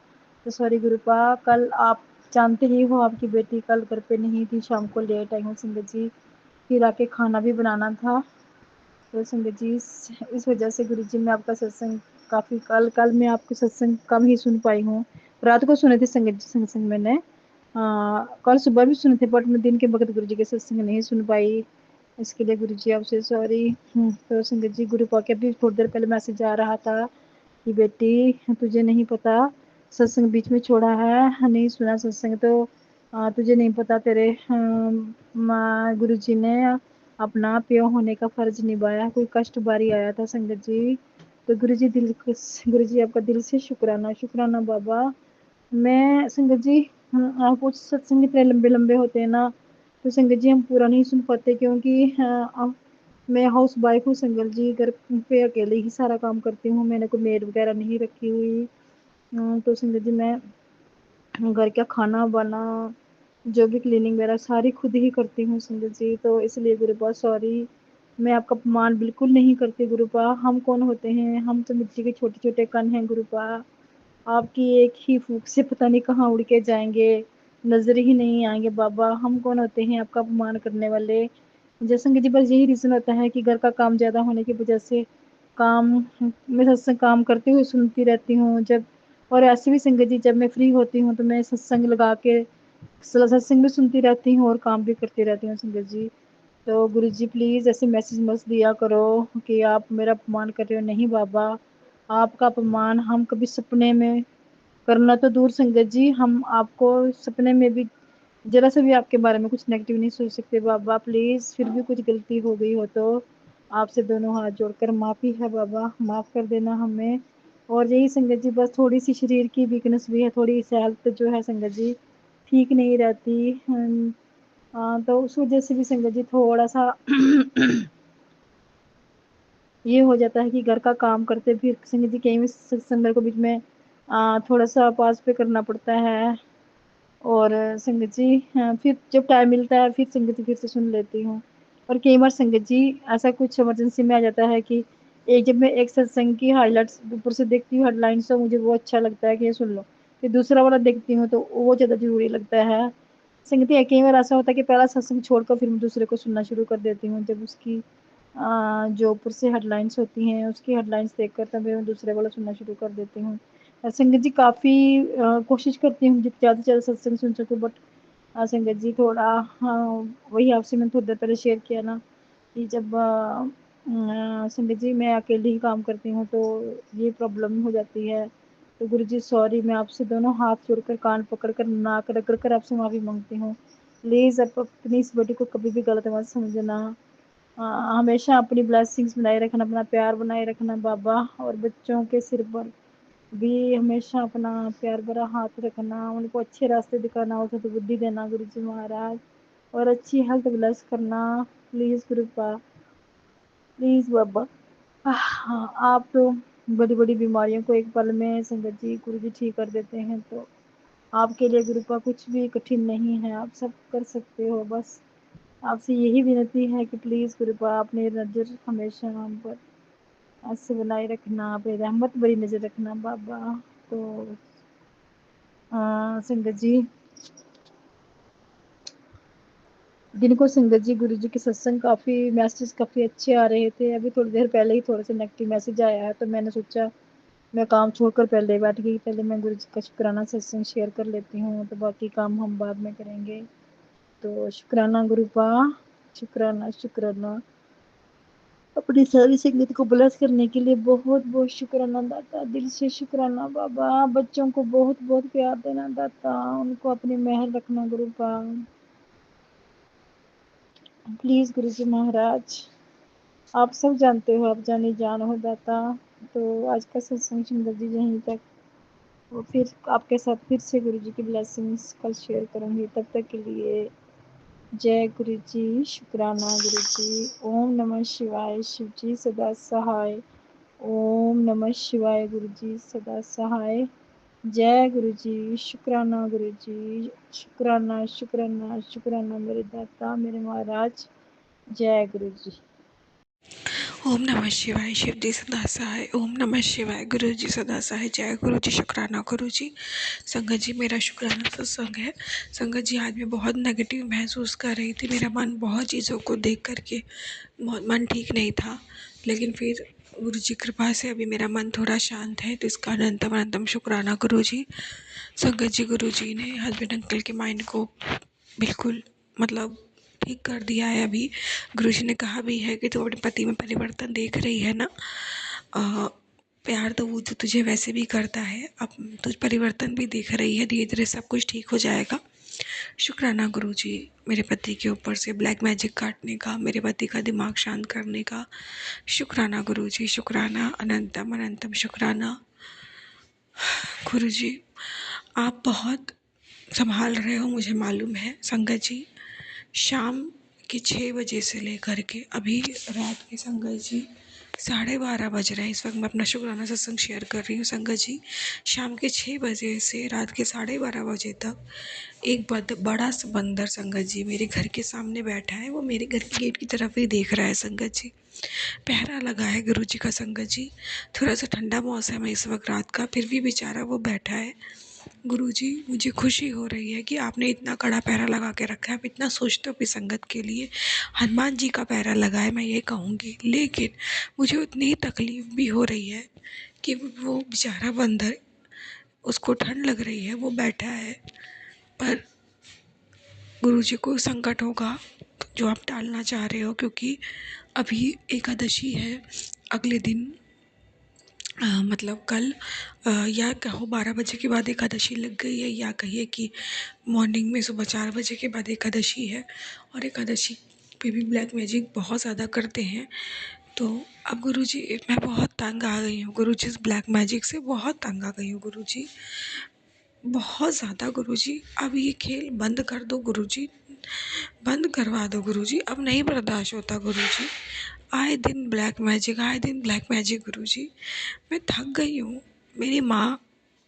तो सॉरी गुरुपा, कल आप जानते ही हो आपकी बेटी कल घर पे नहीं थी, शाम को लेट आई हूँ संगत जी, फिर आके खाना भी बनाना था। तो संगत जी इस वजह से गुरु जी मैं आपका सत्संग काफ़ी कल मैं आपको सत्संग कम ही सुन पाई हूँ। रात को सुने थे संगत जी सत्संग मैंने, कल सुबह भी सुने थे, बट मैं दिन के वक्त गुरु जी के सत्संग नहीं सुन पाई, इसके लिए गुरु जी आपसे सॉरी। तो संगत जी गुरुपा के भी थोड़ी देर पहले मैसेज आ रहा था कि बेटी तुझे नहीं पता, सत्संग बीच में छोड़ा है, नहीं सुना सत्संग, तो तुझे नहीं पता तेरे गुरु जी ने अपना प्यो होने का फर्ज निभाया, कोई कष्ट बारी आया था संगत जी। तो गुरु जी आपका दिल से शुक्राना बाबा। मैं संगत जी आप कुछ सत्संग इतने लंबे लंबे होते हैं ना, तो संगत जी हम पूरा नहीं सुन पाते, क्योंकि मैं हाउस वाइफ हूँ संगत जी, घर पे अकेले ही सारा काम करती हूँ, मैंने कोई मेड वगैरह नहीं रखी हुई। तो संगत जी मैं घर का खाना बना जो भी क्लीनिंग वगैरह सारी खुद ही करती हूँ संगत जी, तो इसलिए गुरुपा सॉरी, मैं आपका अपमान बिल्कुल नहीं करती गुरुपा। हम कौन होते हैं, हम तो मिट्टी के छोटे छोटे कण हैं गुरुपा, आपकी एक ही फूंक से पता नहीं कहाँ उड़ के जाएंगे, नजर ही नहीं आएंगे बाबा। हम कौन होते हैं आपका अपमान करने वाले। जैसे कि जी बस यही रीज़न होता है कि घर का काम ज़्यादा होने की वजह से काम मैं सत्संग काम करती हुई सुनती रहती हूँ जब, और ऐसे भी संगत जी जब मैं फ्री होती हूँ तो मैं सत्संग लगा के सत्संग भी सुनती रहती हूँ और काम भी करती रहती हूँ संगत जी। तो गुरु जी प्लीज़ ऐसे मैसेज मत दिया करो कि आप मेरा अपमान कर रहे हो, नहीं बाबा, आपका अपमान हम कभी सपने में करना तो दूर संगत जी, हम आपको सपने में भी जरा सा भी आपके बारे में कुछ नेगेटिव नहीं सोच सकते बाबा। प्लीज़ फिर भी कुछ गलती हो गई हो तो आपसे दोनों हाथ जोड़कर माफ़ी है बाबा, माफ़ कर देना हमें। और यही संगत जी बस थोड़ी सी शरीर की वीकनेस भी है, थोड़ी सी हेल्थ जो है संगत जी ठीक नहीं रहती, तो उस वजह से भी संगत जी थोड़ा सा ये हो जाता है कि घर का काम करते फिर संगत जी कहीं भी सत्संग मेरे को बीच में थोड़ा सा पास पे करना पड़ता है, और संगत जी फिर जब टाइम मिलता है फिर संगत जी फिर से सुन लेती हूँ। और कई बार संगत जी ऐसा कुछ इमरजेंसी में आ जाता है कि जब मैं एक सत्संग की हाइलाइट्स ऊपर से देखती हूँ हेडलाइंस, तो मुझे वो अच्छा लगता है कि ये सुन लो, फिर दूसरा वाला देखती हूँ तो वो ज़्यादा ज़रूरी लगता है संगत जी। कई बार ऐसा होता है कि पहला सत्संग छोड़कर फिर मैं दूसरे को सुनना शुरू कर देती हूँ, जब उसकी जो ऊपर से हेडलाइंस होती हैं उसकी हेडलाइंस देखकर तब मैं दूसरे वाला सुनना शुरू कर देती हूँ। संगत जी काफ़ी कोशिश करती हूँ जितना ज़्यादा से ज़्यादा सत्संग सुन सकूँ, बट संगत जी थोड़ा वही आपसे मैंने थोड़ी देर पहले शेयर किया ना कि जब संगत जी मैं अकेली ही काम करती हूँ तो ये प्रॉब्लम हो जाती है। तो गुरु जी सॉरी, मैं आपसे दोनों हाथ जोड़कर कान पकड़कर नाक रगड़ कर आपसे माफ़ी मांगती हूँ। प्लीज़ आप अपनी इस बेटी को कभी भी गलत मत समझना, हमेशा अपनी ब्लेसिंग्स बनाए रखना, अपना प्यार बनाए रखना बाबा, और बच्चों के सिर पर भी हमेशा अपना प्यार भरा हाथ रखना, उनको अच्छे रास्ते दिखाना और सद्बुद्धि देना गुरु जी महाराज, और अच्छी हेल्थ ब्लेस करना प्लीज़ गुरुपा, प्लीज़ बाबा। हाँ आप तो बड़ी बड़ी बीमारियों को एक पल में संगत जी गुरु जी ठीक कर देते हैं, तो आपके लिए गुरुपा कुछ भी कठिन नहीं है, आप सब कर सकते हो। बस आपसे यही विनती है कि प्लीज़ गुरुपा अपनी नज़र हमेशा हम पर ऐसे बनाए रखना, अपनी रहमत भरी नज़र रखना बाबा। तो संगत जी दिन को संगत जी गुरु जी के सत्संग काफ़ी मैसेज काफ़ी अच्छे आ रहे थे, अभी थोड़ी देर पहले ही थोड़ा सा नेगेटिव मैसेज आया है, तो मैंने सोचा मैं काम छोड़कर पहले बैठ गई, पहले मैं गुरु जी का शुक्राना सत्संग शेयर कर लेती हूँ, तो बाकी काम हम बाद में करेंगे। तो शुक्राना गुरुपा, शुक्राना शुक्राना, अपनी सारी संगत को ब्लेस करने के लिए बहुत बहुत शुक्राना दाता, दिल से शुक्राना बाबा। बच्चों को बहुत बहुत प्यार देना दाता, उनको अपनी मेहर रखना गुरुपा, प्लीज़ गुरु जी महाराज। आप सब जानते हो, आप जाने जान हो दाता। तो आज का सत्संग सुंदर जी यहीं तक, और फिर आपके साथ फिर से गुरु जी की ब्लेसिंग्स कल शेयर करूँगी, तब तक के लिए जय गुरु जी, शुक्राना गुरु जी। ओम नमः शिवाय, शिव जी सदा सहाय। ओम नमः शिवाय, गुरु जी सदा सहाय। जय गुरु जी, शुक्राना गुरु जी, शुक्राना शुक्राना शुक्राना मेरे दाता मेरे महाराज। जय गुरु जी। ओम नमः शिवाय। शिव जी सदा सहाय। ओम नमः शिवाय। गुरु जी सदा सहाय। जय गुरु जी। शुक्राना गुरु जी। संगत जी, मेरा शुक्राना सत्संग है। संगत जी, आज मैं बहुत नेगेटिव महसूस कर रही थी। मेरा मन बहुत चीज़ों को देख करके बहुत मन ठीक नहीं था, लेकिन फिर गुरु जी कृपा से अभी मेरा मन थोड़ा शांत है, तो इसका अनंतम अनंतम शुक्राना गुरु जी। संगत जी, गुरु जी ने हस्बैंड अंकल के माइंड को बिल्कुल मतलब ठीक कर दिया है। अभी गुरुजी ने कहा भी है कि तू अपने पति में परिवर्तन देख रही है ना, प्यार तो वो तो तुझे वैसे भी करता है, अब तुझ परिवर्तन भी देख रही है, धीरे धीरे सब कुछ ठीक हो जाएगा। शुक्राना गुरुजी, मेरे पति के ऊपर से ब्लैक मैजिक काटने का, मेरे पति का दिमाग शांत करने का। शुक्राना गुरुजी, शुक्राना, अनंतम अनंतम शुक्राना। गुरुजी, आप बहुत संभाल रहे हो, मुझे मालूम है। संगत जी, शाम के 6 बजे से लेकर के अभी रात के संगत जी 12:30 बज रहे हैं। इस वक्त मैं अपना शुक्राना सत्संग शेयर कर रही हूँ। संगत जी, शाम के 6 बजे से रात के 12:30 बजे तक एक बड़ा सा बंदर संगत जी मेरे घर के सामने बैठा है। वो मेरे घर के गेट की तरफ ही देख रहा है संगत जी। पहरा लगा है गुरु जी का संगत जी। थोड़ा सा ठंडा मौसम है इस वक्त रात का, फिर भी बेचारा वो बैठा है। गुरुजी, मुझे खुशी हो रही है कि आपने इतना कड़ा पहरा लगा के रखा है। आप इतना सोचते हो भी संगत के लिए। हनुमान जी का पहरा लगा है, मैं ये कहूँगी, लेकिन मुझे उतनी ही तकलीफ़ भी हो रही है कि वो बेचारा बंदर, उसको ठंड लग रही है, वो बैठा है, पर गुरुजी को संकट होगा जो आप टालना चाह रहे हो, क्योंकि अभी एकादशी है। अगले दिन मतलब कल या कहो 12 बजे के बाद एकादशी लग गई है, या कहिए कि मॉर्निंग में सुबह 4 बजे के बाद एकादशी है। और एकादशी पे भी ब्लैक मैजिक बहुत ज़्यादा करते हैं। तो अब गुरुजी, मैं बहुत तंग आ गई हूँ गुरुजी, इस ब्लैक मैजिक से बहुत तंग आ गई हूँ गुरुजी, बहुत ज़्यादा गुरुजी। अब ये खेल बंद कर दो गुरुजी, बंद करवा दो गुरुजी, अब नहीं बर्दाश्त होता गुरुजी। आए दिन ब्लैक मैजिक, आए दिन ब्लैक मैजिक गुरुजी, मैं थक गई हूँ। मेरी माँ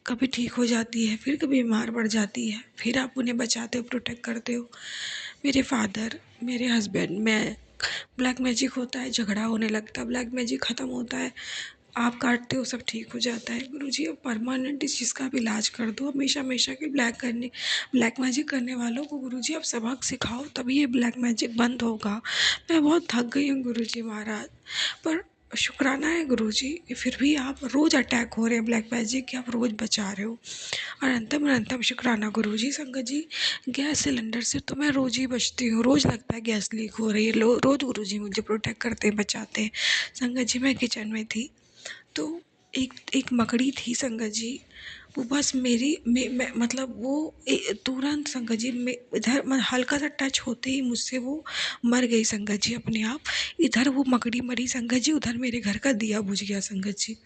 कभी ठीक हो जाती है, फिर कभी बीमार पड़ जाती है, फिर आप उन्हें बचाते हो, प्रोटेक्ट करते हो। मेरे फादर, मेरे हस्बैंड, मैं, ब्लैक मैजिक होता है, झगड़ा होने लगता है, ब्लैक मैजिक ख़त्म होता है, आप काटते हो, सब ठीक हो जाता है। गुरुजी, अब परमानेंट इस चीज़ का भी इलाज कर दो। हमेशा हमेशा के ब्लैक मैजिक करने वालों को गुरुजी आप सबक सिखाओ, तभी ये ब्लैक मैजिक बंद होगा। मैं बहुत थक गई हूँ गुरुजी महाराज। पर शुक्राना है गुरुजी, फिर भी आप रोज़ अटैक हो रहे हैं ब्लैक मैजिक के, आप रोज़ बचा रहे हो। और अंतम अनंतम शुक्राना गुरुजी। संगत जी, गैस सिलेंडर से तो मैं रोज़ ही बचती हूँ, रोज़ लगता है गैस लीक हो रही है, रोज़ गुरुजी मुझे प्रोटेक्ट करते हैं, बचाते हैं। संगत जी, मैं किचन में थी, तो एक एक मकड़ी थी संगत जी, वो बस मेरी मैं मतलब वो तुरंत संगत जी में इधर हल्का सा टच होते ही मुझसे वो मर गई संगत जी अपने आप। इधर वो मकड़ी मरी संगत जी, उधर मेरे घर का दिया बुझ गया संगत जी।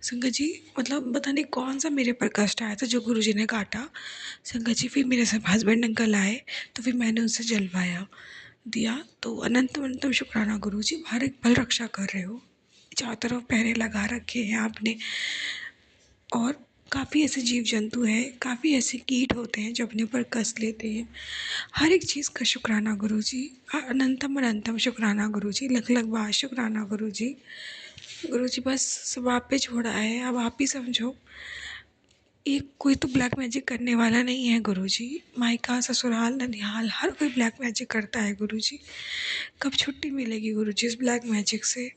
संगत जी, मतलब पता नहीं कौन सा मेरे पर कष्ट आया था जो गुरुजी ने काटा। संगत जी, फिर मेरे सब हस्बैंड अंकल आए, तो फिर मैंने उनसे जलवाया दिया। तो अनंतम अनंतम शुक्राना गुरुजी, हर एक पल रक्षा कर रहे हो। चारों तरफ पहरे लगा रखे हैं आपने। और काफ़ी ऐसे जीव जंतु हैं, काफ़ी ऐसे कीट होते हैं जो अपने ऊपर कस लेते हैं। हर एक चीज़ का शुक्राना गुरुजी, अनंतम अनंतम शुक्राना गुरुजी, लख लख बार शुक्राना गुरुजी। गुरुजी, बस सब आप पे छोड़ा है, अब आप ही समझो। एक कोई तो ब्लैक मैजिक करने वाला नहीं है गुरुजी। मायका, ससुराल, ननिहाल, हर कोई ब्लैक मैजिक करता है गुरुजी। कब छुट्टी मिलेगी गुरुजी इस ब्लैक मैजिक से?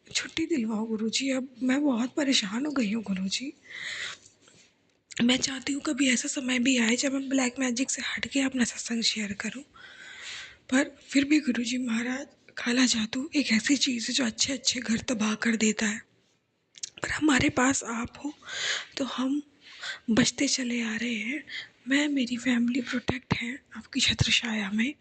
छुट्टी दिलवाओ गुरुजी, अब मैं बहुत परेशान हो गई हूँ गुरुजी। मैं चाहती हूँ कभी ऐसा समय भी आए जब मैं ब्लैक मैजिक से हट के अपना सत्संग शेयर करूँ, पर फिर भी गुरुजी महाराज, काला जादू एक ऐसी चीज़ है जो अच्छे अच्छे घर तबाह कर देता है। पर हमारे पास आप हो तो हम बचते चले आ रहे हैं। मैं, मेरी फैमिली प्रोटेक्ट है आपकी छत्र छाया में।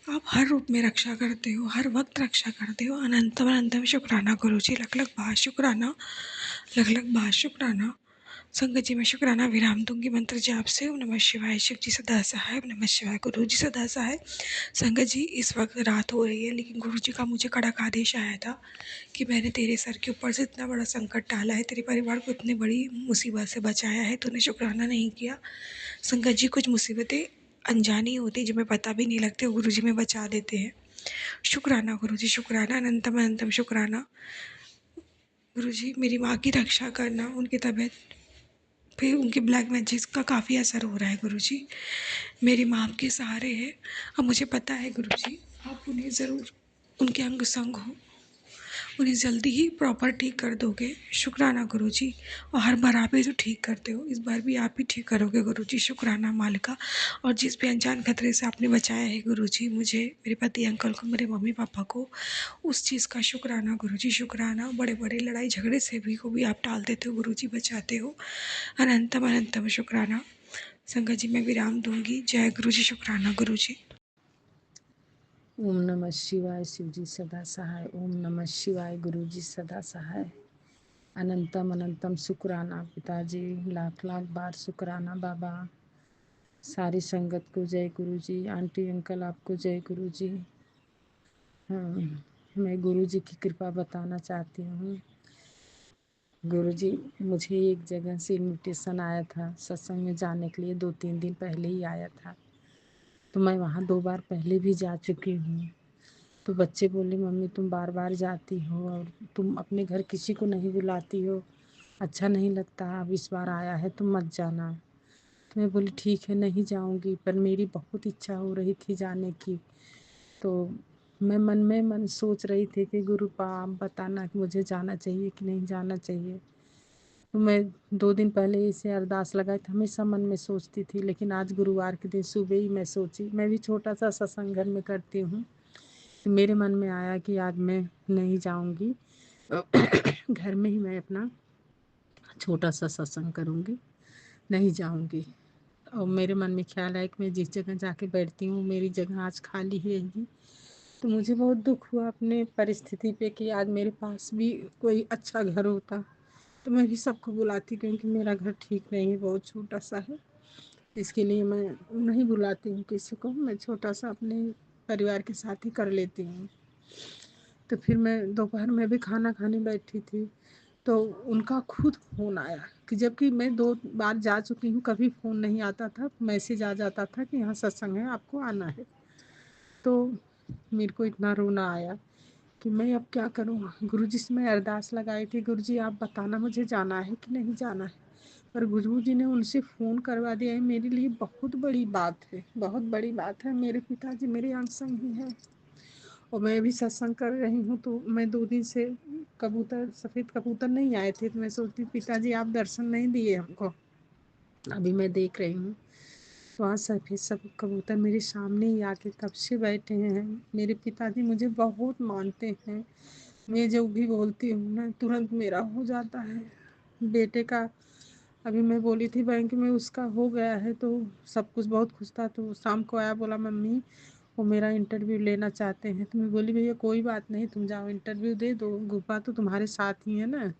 आप हर रूप में रक्षा करते हो, हर वक्त रक्षा करते हो। अनंतम अनंतम शुक्राना गुरुजी, लख लख बार शुक्राना, लख लख बार शुक्राना। संगत जी मैं शुक्राना विराम दूंगी मंत्र जाप से। ओम नमः शिवाय। शिव जी सदा सहाय। ओम नमः शिवाय। गुरु जी सदा सहाय। संगत जी इस वक्त रात हो रही है, लेकिन गुरु जी का मुझे कड़क आदेश आया था कि मैंने तेरे सर के ऊपर से इतना बड़ा संकट डाला है, तेरे परिवार को इतनी बड़ी मुसीबत से बचाया है, तूने शुक्राना नहीं किया। संगत जी कुछ मुसीबतें अनजानी होती, जिन्हें पता भी नहीं लगते, गुरु जी में बचा देते हैं। शुक्राना गुरु जी, शुक्राना, अनंतम अनंतम शुक्राना। गुरु जी मेरी माँ की रक्षा करना, उनकी तबीयत पे उनकी ब्लैक मैजिक का काफ़ी असर हो रहा है गुरु जी। मेरी माँ आपके सहारे है। अब मुझे पता है गुरु जी आप उन्हें ज़रूर, उनके अंग संग हो, उन्हें जल्दी ही प्रॉपर ठीक कर दोगे। शुक्राना गुरु जी। और हर बार आप ही जो ठीक करते हो, इस बार भी आप ही ठीक करोगे गुरु जी। शुक्राना मालिका। और जिस भी अनजान खतरे से आपने बचाया है गुरु जी, मुझे, मेरे पति अंकल को, मेरे मम्मी पापा को, उस चीज़ का शुक्राना गुरु जी। शुक्राना। बड़े बड़े लड़ाई झगड़े से भी को भी आप टाल देते हो गुरु जी, बचाते हो। अनंतम अनंतम शुक्राना। संगत जी मैं विराम दूंगी। जय गुरु जी। शुक्राना गुरु जी। ओम नमः शिवाय। शिव जी सदा सहाय। ओम नमः शिवाय। गुरु जी सदा सहाय। अनंतम अनंतम शुक्राना पिताजी, लाख लाख बार शुक्राना बाबा। सारी संगत को जय गुरु जी। आंटी अंकल आपको जय गुरु जी। हाँ, मैं गुरु जी की कृपा बताना चाहती हूँ। गुरु जी मुझे एक जगह से इनविटेशन आया था सत्संग में जाने के लिए, 2-3 दिन पहले ही आया था। तो मैं वहाँ 2 बार पहले भी जा चुकी हूँ। तो बच्चे बोले मम्मी तुम बार बार जाती हो और तुम अपने घर किसी को नहीं बुलाती हो, अच्छा नहीं लगता, अब इस बार आया है तुम मत जाना। तो मैं बोली ठीक है नहीं जाऊंगी, पर मेरी बहुत इच्छा हो रही थी जाने की। तो मैं मन में मन सोच रही थी कि गुरु आप बताना कि मुझे जाना चाहिए कि नहीं जाना चाहिए। तो मैं 2 दिन पहले इसे अरदास लगाई थी, हमेशा मन में सोचती थी, लेकिन आज गुरुवार के दिन सुबह ही मैं सोची। मैं भी छोटा सा सत्संग घर में करती हूँ, तो मेरे मन में आया कि आज मैं नहीं जाऊंगी, घर में ही मैं अपना छोटा सा सत्संग करूंगी, नहीं जाऊंगी। और मेरे मन में ख्याल आया कि मैं जिस जगह जाके बैठती हूँ मेरी जगह आज खाली ही रहेगी। तो मुझे बहुत दुख हुआ अपने परिस्थिति पे कि आज मेरे पास भी कोई अच्छा घर होता तो मैं भी सबको बुलाती, क्योंकि मेरा घर ठीक नहीं है, बहुत छोटा सा है। इसके लिए मैं नहीं बुलाती हूँ किसी को, मैं छोटा सा अपने परिवार के साथ ही कर लेती हूँ। तो फिर मैं दोपहर में भी खाना खाने बैठी थी, तो उनका खुद फ़ोन आया कि जबकि मैं 2 बार जा चुकी हूँ, कभी फ़ोन नहीं आता था, मैसेज आ जाता था कि यहाँ सत्संग है आपको आना है। तो मेरे को इतना रोना आया कि मैं अब क्या करूँ। गुरुजी से मैं अरदास लगाई थी, गुरुजी आप बताना मुझे जाना है कि नहीं जाना है। पर गुरुजी ने उनसे फ़ोन करवा दिया है, मेरे लिए बहुत बड़ी बात है, बहुत बड़ी बात है। मेरे पिताजी मेरे अंग संग ही हैं और मैं भी सत्संग कर रही हूँ। तो मैं 2 दिन से कबूतर, सफ़ेद कबूतर नहीं आए थे, तो मैं सोचती पिताजी आप दर्शन नहीं दिए हमको। अभी मैं देख रही हूँ वहाँ सफ़ेद सब कबूतर मेरे सामने ही आके कब से बैठे हैं। मेरे पिताजी मुझे बहुत मानते हैं, मैं जो भी बोलती हूँ ना तुरंत मेरा हो जाता है। बेटे का अभी मैं बोली थी बैंक में उसका हो गया है, तो सब कुछ बहुत खुश था। तो शाम को आया, बोला मम्मी वो मेरा इंटरव्यू लेना चाहते हैं। तो मैं बोली भैया कोई बात नहीं, तुम जाओ इंटरव्यू दे दो, गुफा तो तुम्हारे साथ ही है ना,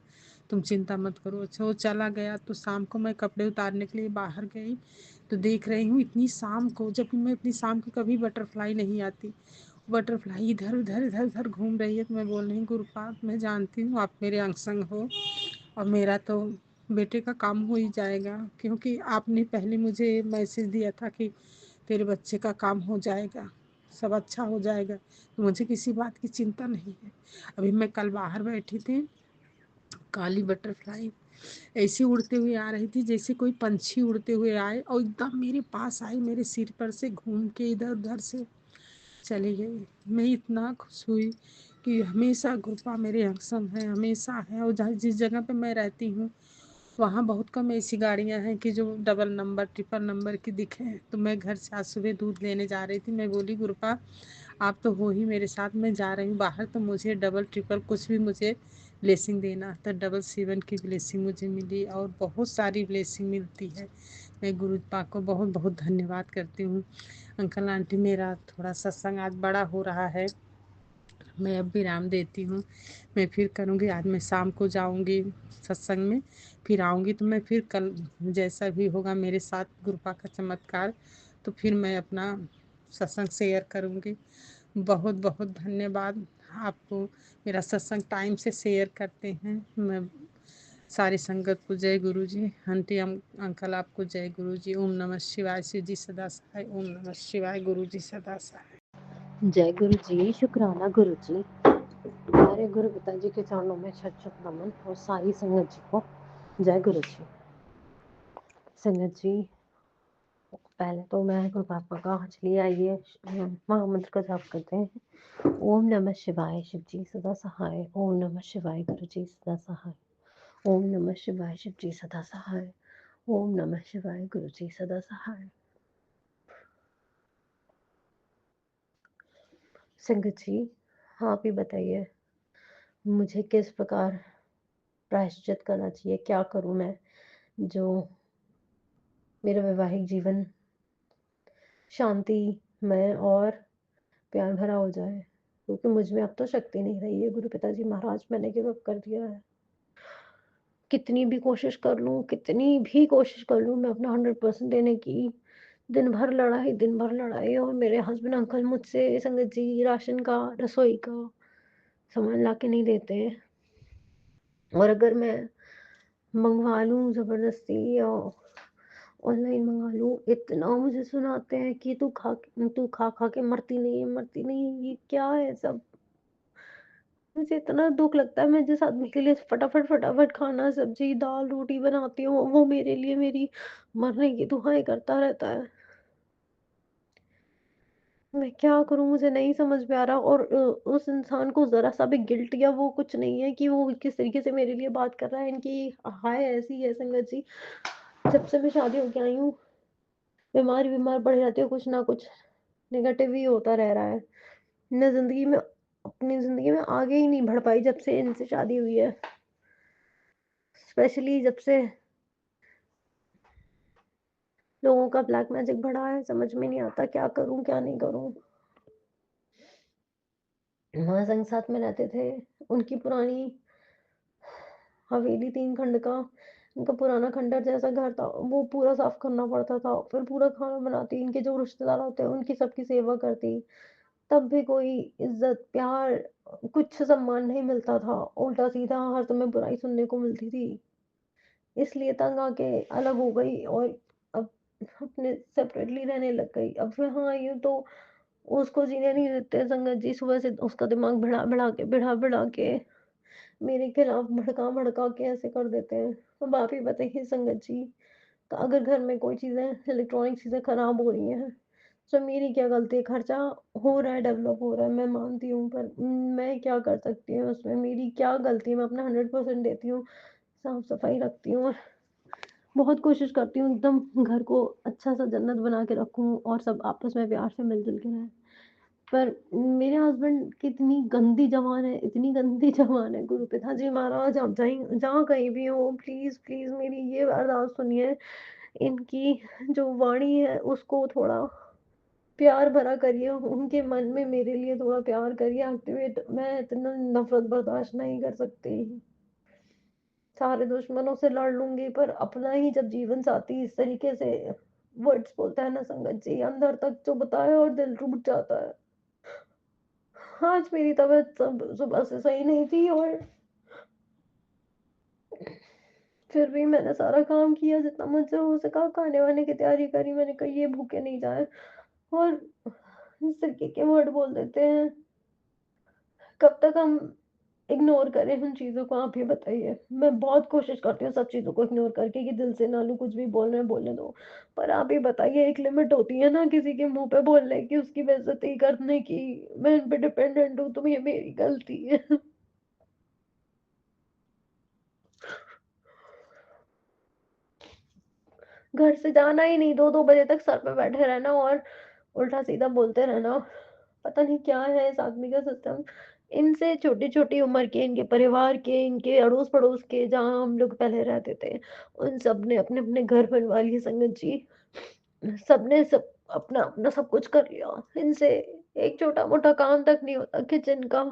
तुम चिंता मत करो। अच्छा वो चला गया। तो शाम को मैं कपड़े उतारने के लिए बाहर गई, तो देख रही हूँ इतनी शाम को, जबकि मैं इतनी शाम को कभी बटरफ्लाई नहीं आती, बटरफ्लाई इधर उधर इधर उधर घूम रही है। तो मैं बोल रही गुरुपाद मैं जानती हूँ आप मेरे अंग संग हो और मेरा तो बेटे का काम हो ही जाएगा, क्योंकि आपने पहले मुझे मैसेज दिया था कि तेरे बच्चे का काम हो जाएगा, सब अच्छा हो जाएगा, तो मुझे किसी बात की चिंता नहीं है। अभी मैं कल बाहर बैठी थी, काली बटरफ्लाई ऐसे उड़ते हुए आ रही थी जैसे कोई पंछी उड़ते हुए आए और एकदम मेरे पास आई, मेरे सिर पर से घूम के इधर उधर से चली गई। मैं इतना खुश हुई कि हमेशा कृपा मेरे संग है, हमेशा है। और जिस जगह पे मैं रहती हूँ वहाँ बहुत कम ऐसी गाड़ियाँ हैं कि जो डबल नंबर ट्रिपल नंबर की दिखें। तो मैं घर से आज सुबह दूध लेने जा रही थी, मैं बोली गुरुपा आप तो हो ही मेरे साथ, मैं जा रही हूँ बाहर तो मुझे डबल ट्रिपल कुछ भी मुझे ब्लेसिंग देना। तो 777 की ब्लेसिंग मुझे मिली और बहुत सारी ब्लेसिंग मिलती है। मैं गुरु पाक को बहुत बहुत धन्यवाद करती हूँ। अंकल आंटी मेरा थोड़ा सत्संग आज बड़ा हो रहा है, मैं अब विराम देती हूँ। मैं फिर करूँगी, आज मैं शाम को जाऊँगी सत्संग में, फिर आऊँगी तो मैं फिर कल जैसा भी होगा मेरे साथ कृपा का चमत्कार, तो फिर मैं अपना सत्संग शेयर करूँगी। बहुत बहुत धन्यवाद आपको, मेरा सत्संग टाइम से शेयर करते हैं। मैं सारी संगत को जय गुरु जी, आंटी अंकल आपको जय गुरु जी। ओम नमः शिवाय, शिव जी सदा सहाय। ओम नमः शिवाय, गुरु जी सदा सहाय। जय गुरु जी, शुक्राना गुरु जी। हमारे गुरु पिताजी के चरणों में शत शत नमन और सारी संगत जी को जय गुरु जी। संगत जी, पहले तो मैं गुरु पापा का चलिए आइए महामंत्र का जाप करते हैं। ओम नमः शिवाय, शिव जी सदा सहाय। ओम नमः शिवाय, गुरु जी सदा सहाय। ओम नमः शिवाय, शिव जी सदा सहाय। ओम नमः शिवाय, गुरु जी सदा सहाय। संगत जी, आप ही बताइए मुझे किस प्रकार प्रायश्चित करना चाहिए, क्या करूं मैं जो मेरा वैवाहिक जीवन शांतिमय और प्यार भरा हो जाए, क्योंकि मुझ में अब तो शक्ति नहीं रही है। गुरु पिताजी महाराज, मैंने गिव अप कर दिया है। कितनी भी कोशिश कर लूं, कितनी भी कोशिश कर लूं मैं अपना 100% देने की, दिन भर लड़ाई और मेरे हस्बैंड अंकल मुझसे संगत जी राशन का, रसोई का सामान ला के नहीं देते। और अगर मैं मंगवा लूं जबरदस्ती या ऑनलाइन मंगा लूं, इतना मुझे सुनाते हैं कि तू खा खा के मरती नहीं, ये क्या है सब। मुझे इतना दुख लगता है, मैं जिस आदमी के लिए फटाफट फटाफट खाना सब्जी दाल रोटी बनाती हूँ, वो मेरे लिए मेरी मरने की दुआएं करता रहता है। मैं क्या करूं, मुझे नहीं समझ में आ रहा। और उस इंसान को जरा सा भी गिल्ट या वो कुछ नहीं है कि वो किस तरीके से मेरे लिए बात कर रहा है। इनकी हाय ऐसी है संगत जी, जब से मैं शादी होके आई हूँ बीमार पड़ जाती हूँ, कुछ ना कुछ नेगेटिव ही होता रह रहा है। मैं जिंदगी में अपनी जिंदगी में आगे ही नहीं बढ़ पाई जब से इनसे शादी हुई है। स्पेशली जब से लोगों का ब्लैक मैजिक बढ़ा है, समझ में नहीं आता क्या करूं क्या नहीं करूं। वहां संग साथ में रहते थे, उनकी पुरानी हवेली 3 खंड का, उनका पुराना खंडर जैसा घर था, वो पूरा साफ करना पड़ता था। फिर पूरा खाना बनाती, इनके जो रिश्तेदार होते हैं उनकी सबकी सेवा करती, तब भी कोई इज्जत प्यार कुछ सम्मान नहीं मिलता था। उल्टा सीधा हर समय बुराई सुनने को मिलती थी। इसलिए तंग आके अलग हो गई और अब अपने सेपरेटली रहने लग गई। अब मैं हाँ आई हूँ तो उसको जीने नहीं देते संगत जी। सुबह से उसका दिमाग बढ़ा के मेरे खिलाफ भड़का के ऐसे कर देते हैं। अब आप ही बताइए संगत जी, तो अगर घर में कोई चीजें इलेक्ट्रॉनिक चीजें खराब हो रही हैं तो मेरी क्या गलती है। खर्चा हो रहा है, डेवलप हो रहा है, मैं मानती हूँ, पर मैं क्या कर सकती हूँ उसमें, मेरी क्या गलती है। मैं अपना 100% देती हूँ, साफ सफाई रखती हूँ, बहुत कोशिश करती हूँ एकदम घर को अच्छा सा जन्नत बना के रखूँ और सब आपस में प्यार से मिलजुल के रहें। पर मेरे हस्बैंड की इतनी गंदी जबान है, इतनी गंदी जबान है। गुरु पिताजी महाराज, आप जहाँ कहीं भी हो, प्लीज प्लीज मेरी ये अरदास सुनिए। इनकी जो वाणी है उसको थोड़ा प्यार भरा करिए, उनके मन में मेरे लिए थोड़ा प्यार करिए एक्टिवेट। मैं इतना नफरत बर्दाश्त नहीं कर सकती। सारे दुश्मनों से लड़ लूंगी, पर अपना ही जब जीवन साथी इस तरीके से वर्ड्स बोलता है ना संगत जी, अंदर तक चुभता है और दिल टूट जाता है। आज मेरी तबीयत सुबह से सही नहीं थी और फिर भी मैंने सारा काम किया जितना मुझसे हो सका। खाने वाने की तैयारी करी, मैंने कहा ये भूखे नहीं जाए, और इस तरीके के वर्ड बोल देते हैं। कब तक हम इग्नोर करें उन चीजों को, आप ही बताइए। मैं बहुत कोशिश करती हूँ सब चीजों को इग्नोर करके कि दिल से ना लूं, कुछ भी बोल रहे हैं बोलने दो। पर आप ही बताइए, एक लिमिट होती है ना किसी के मुंह पे बोलने की, उसकी बेइज्जती करने की। मैं इन पे डिपेंडेंट हूँ, तो ये मेरी गलती है। घर से जाना ही नहीं, 2-2 बजे तक सर पे बैठे रहना और उल्टा सीधा बोलते रहना। पता नहीं क्या है इस आदमी का सिस्टम। इनसे छोटी छोटी उम्र के, इनके परिवार के, इनके अड़ोस पड़ोस के, जहाँ हम लोग पहले रहते थे, उन सब ने अपने अपने घर बनवा लिए संगत जी। सबने सब अपना अपना सब कुछ कर लिया इनसे। एक छोटा-मोटा काम तक नहीं होता किचन का।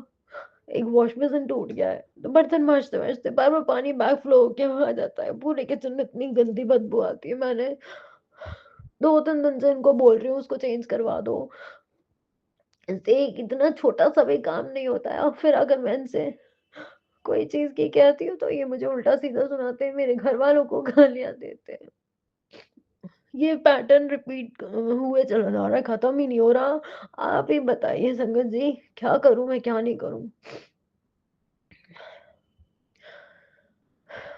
एक वॉश बेसिन टूट गया है, तो बर्तन माँजते-माँजते बार-बार पानी बैकफ्लो होके वहाँ आ जाता है। पूरे किचन में इतनी गंदी बदबू आती है, मैंने 2-3 दिन से इनको बोल रही हूँ उसको चेंज करवा दो। इनसे एक इतना छोटा-सा भी काम नहीं होता है और फिर अगर मैं इनसे कोई चीज़ की कहती हूँ तो ये मुझे उल्टा-सीधा सुनाते हैं, मेरे घरवालों को गालियाँ देते हैं। ये पैटर्न रिपीट हुए चला जा रहा है, खत्म ही नहीं हो रहा। आप ही बताइए संगत जी, क्या करूँ मैं, क्या नहीं करूँ?